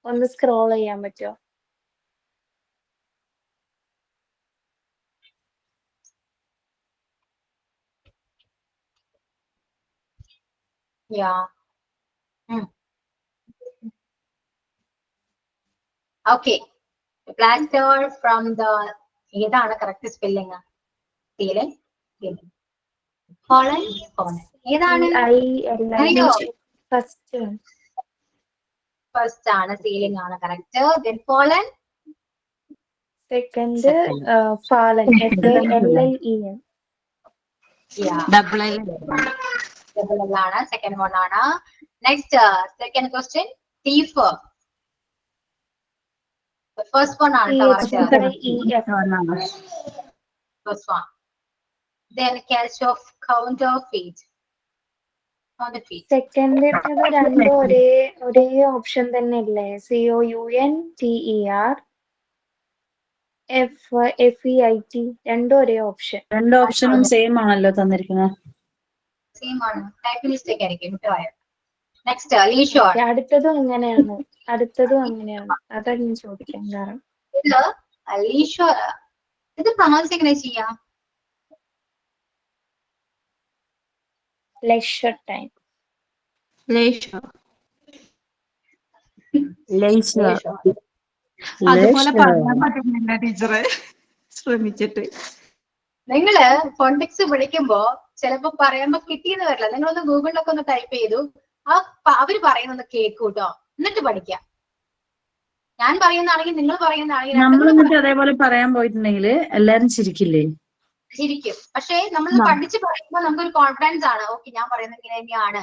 ഒന്ന് സ്ക്രോൾ ചെയ്യാൻ പറ്റുമോ? Yeah. Okay. Plaster from the ഏതാണ് കറക്റ്റ് സ്പെല്ലിംഗ്? ഏതാണ്? ഫസ്റ്റ് ആണ്, സീലിംഗ് ആണ് correct. Then fallen. Second fallen. FALLEN. Yeah. Double ആണ്. സെക്കൻഡ് വൺ ആണ്. Next second question thief. First one ആണ് first one. Then catch of counterfeit. Second രണ്ടും ഒരേ option തന്നെ അല്ലേ? COUNTER FEIT രണ്ടും ഒരേ ഓപ്ഷൻ. രണ്ട് ഓപ്ഷനും സെയിം ആണല്ലോ തന്നിരിക്കുന്നത്. സെയിം ആണ്. ടൈപ്പ് മിസ്റ്റേക്ക് ആയിരിക്കും. നെക്സ്റ്റ് ലീഷോർ. അടുത്തതും അങ്ങനെയാണ്. അതാണ് ഞാൻ ചോദിക്കാൻ കാരണം. ഇത് ലീഷോർ ഇത് പ്രൊനൗൺസ് എങ്ങനെ ചെയ്യാം? leisure time. അതുപോലെ പറയാൻ പറ്റുന്നില്ല ടീച്ചറെ, ശ്രമിച്ചിട്ട്. നിങ്ങള് കോണ്ടെക്സ്റ്റ് പഠിക്കുമ്പോ ചിലപ്പോ പറയുമ്പോ കിട്ടിയെന്ന് വരില്ല. നിങ്ങളൊന്ന് ഗൂഗിളിലൊക്കെ ഒന്ന് ടൈപ്പ് ചെയ്തു അവര് പറയുന്നൊന്ന് കേൾക്കൂട്ടോ, എന്നിട്ട് പഠിക്കാം. ഞാൻ പറയുന്നതാണെങ്കിൽ നിങ്ങൾ പറയുന്നതാണെങ്കിൽ അതേപോലെ പറയാൻ പോയിട്ടുണ്ടെങ്കിൽ എല്ലാരും ചിരിക്കില്ലേ? ശരിക്കും. പക്ഷെ നമ്മൾ പഠിച്ച് പറയുമ്പോൾ നമുക്കൊരു കോൺഫിഡൻസ് ആണ്. ഓക്കെ, ഞാൻ പറയുന്നത് ഇങ്ങനെ തന്നെയാണ്,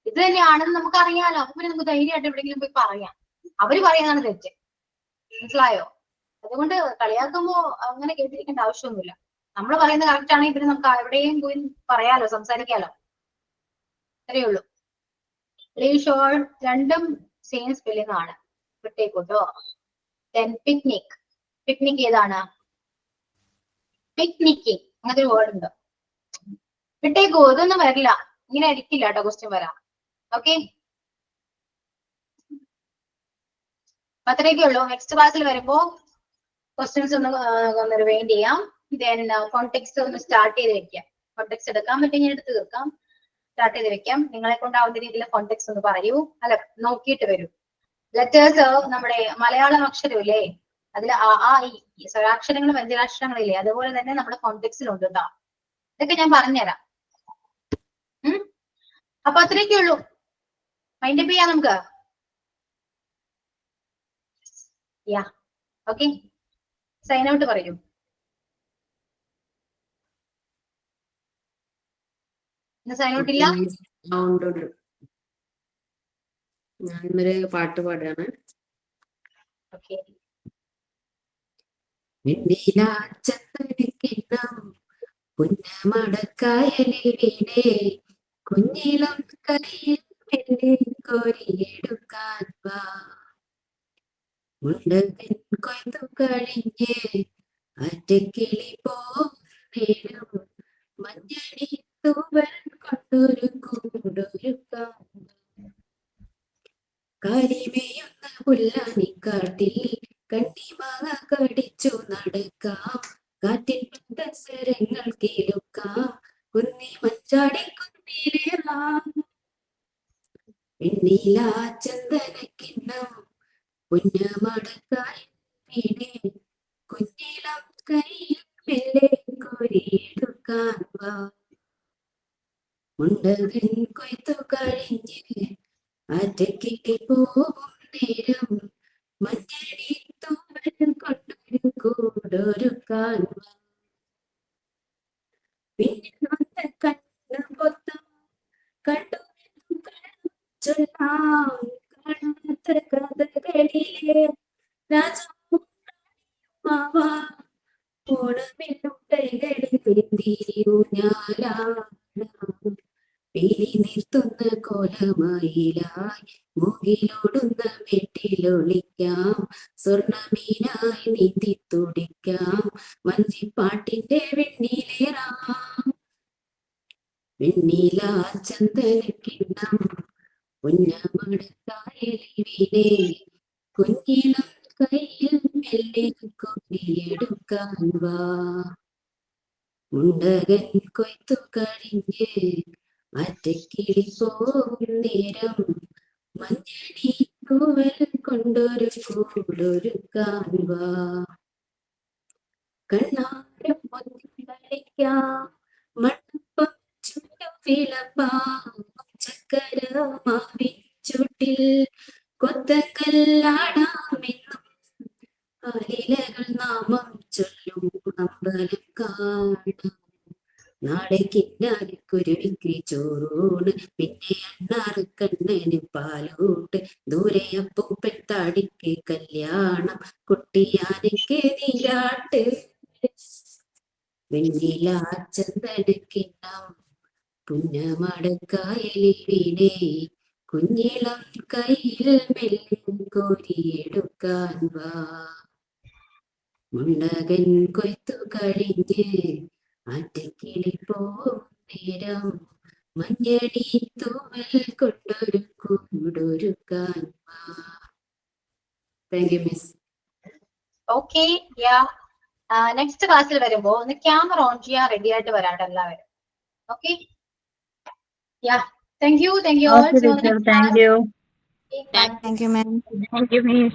ഇത് തന്നെയാണെന്ന് നമുക്ക് അറിയാലോ. അപ്പൊ പിന്നെ നമുക്ക് ധൈര്യമായിട്ട് എവിടെയെങ്കിലും പോയി പറയാം. അവര് പറയുന്നതാണ് തെറ്റ്. മനസ്സിലായോ? അതുകൊണ്ട് കളിയാക്കുമ്പോ അങ്ങനെ കേട്ടിരിക്കേണ്ട ആവശ്യമൊന്നുമില്ല. നമ്മൾ പറയുന്നത് കറക്റ്റ് ആണെങ്കിൽ പിന്നെ നമുക്ക് എവിടെയും പോയി പറയാലോ, സംസാരിക്കാലോ. അത്രയേ ഉള്ളൂ. ലീഷോർ രണ്ടും സെയിം സ്പെല്ലിംഗ് ആണ്. വിട്ടേക്കൂട്ടോ. പിക്നിക്. പിക്നിക് ഏതാണ്? പിക്നിക്കിങ്. അങ്ങനത്തെ ഒരു വേർഡ് ഉണ്ട്. വിട്ടേക്കോ, ഇതൊന്നും വരില്ല. ഇങ്ങനെ ആയിരിക്കില്ല കേട്ടോ ക്വസ്റ്റ്യൻ വരാം. ഓക്കെ, അത്രയൊക്കെ ഉള്ളൂ. നെക്സ്റ്റ് ക്ലാസ്സിൽ വരുമ്പോ ക്വസ്റ്റ്യൻസ് ഒന്ന് റിവൈൻഡ് ചെയ്യാം. ദെൻ കോണ്ടെക്സ്റ്റ് ഒന്ന് സ്റ്റാർട്ട് ചെയ്ത് വെക്കാം. കോണ്ടെക്സ്റ്റ് എടുക്കാൻ പറ്റുമെങ്കിൽ എടുത്ത് തീർക്കാം. സ്റ്റാർട്ട് ചെയ്ത് വെക്കാം. നിങ്ങളെ കൊണ്ടാവുന്ന രീതിയിൽ കോണ്ടെക്സ്റ്റ് ഒന്ന് പറയൂ. അല്ല, നോക്കിയിട്ട് വരൂ. ലെറ്റേഴ്സ് നമ്മുടെ മലയാളം അക്ഷരമില്ലേ, അതിൽ സ്വരാക്ഷരങ്ങളും വ്യഞ്ജനാക്ഷരങ്ങളില്ലേ, അതുപോലെ തന്നെ നമ്മുടെ കോണ്ടെക്സ്റ്റിലുണ്ട് കേട്ടോ. ഇതൊക്കെ ഞാൻ പറഞ്ഞുതരാം. അപ്പൊ അത്രയൊക്കെ ഉള്ളൂ. മൈൻഡപ്പ് ചെയ്യാം നമുക്ക്. യാ, ഓക്കെ. സൈൻ ഔട്ട് പറയൂ. സൈൻ ഔട്ട് ഇല്ല. ഞാനൊരു പാട്ട് പാടുകയാണ്. ഓക്കെ. കുഞ്ഞിളം കലയിൽ കോരിയെടുക്കാൻ കൊയ്തു കഴിഞ്ഞ് അറ്റക്കിളി പോലും മഞ്ഞടി തൂവൽ കൊണ്ടൊരു കൂടൊരുക്കാൻ കരിമേയുന്ന പുല്ലാനിക്കാട്ടിൽ കണ്ണിമാങ്ങ കടിച്ചു നടക്കാം, കാറ്റിൽ സ്വരങ്ങൾ കേൾക്കാം, കുന്നി മഞ്ചാടി കുന്നി മുന്നിലേറാം വെണ്ണില ചന്ദനക്കിണ്ണം പുന്നമടക്കായി വീണേ കുഞ്ഞിളം കയ്യിൽ മെല്ലെ കോരിയെടുക്കാൻ വാ മുണ്ടകൻ കൊയ്ത്തു കഴിഞ്ഞ് ആറ്റക്കിട്ടി പോകും നേരം മഞ്ഞടി തൂവൽ കൊണ്ടൊരു കൂടൊരുക്കാൻ വാ പിന്നെ വന്ന് കണ്ണു പൊത്തം കണ്ടു ചൊല്ലാം കാണാത്ത കഥകളിലെ രാജാവാ ഓണമില്ലുണ്ടകളിൽ പേരി നിർത്തുന്ന കോലമയിലായി മുകിലോടുന്ന വെട്ടിലൊളിക്കാം സ്വർണമീനായി നീന്തി തുടിക്കാം വഞ്ചിപ്പാട്ടിന്റെ വെണ്ണിലേറാം വെണ്ണില ചന്ദനക്കിണ്ണം പുന്നമടക്കായലിവിനെ കുഞ്ഞിളം കയ്യിൽ മെല്ലെ കൊത്തിയെടുക്കാൻ വാ മുണ്ടകൻ കൊയ്ത്തു കഴിഞ്ഞ് അറ്റക്കിളി പോകും നേരം മഞ്ഞടി തൂവൽ കൊണ്ടൊരു കൂടൊരുക്കാൻ വാ കണ്ണാരം കളിക്കാം മണ്ണപ്പം ചുറ്റും വിളമ്പാം ചക്കര മാവിൻ ചുട്ടിൽ കൊത്തക്കല്ലാടാമെന്നും കാലിലകൾ നാമം ചൊല്ലും അമ്പലം കാണാം നാളെ കിന്നാലിക്കുരുവിക്ക് ചോറൂണ് പിന്നെ അണ്ണാറ് കണ്ണന് പാലൂട്ട് ദൂരെ അപ്പൂപ്പൻ താടിക്ക് കല്യാണം കുട്ടിയാനയ്ക്ക് നീരാട്ട് വെണ്ണില ചന്ദനക്കിണ്ണം പുന്നമടക്കായലിൽ വീണേ കുഞ്ഞിളം കയ്യിൽ മെല്ലെ കോരിയെടുക്കാൻ വാ മുണ്ടകൻ കൊയ്ത്തു കഴിഞ്ഞ് ആറ്റക്കിളി പോകും നേരം മഞ്ഞടി തൂവൽ കൊണ്ടൊരു കൂടൊരുക്കാൻ വാ. Thank you miss. Okay, yeah. Next ക്ലാസ്സിൽ വരുമ്പോ ഒന്ന് ക്യാമറ ഓൺ ചെയ്യാൻ റെഡി ആയിട്ട് വരാട്ടോ എല്ലാവരും. Okay, yeah. Thank you all. See you on the next class. Thank you. Okay, bye. Thank you, ma'am. Thank you, miss.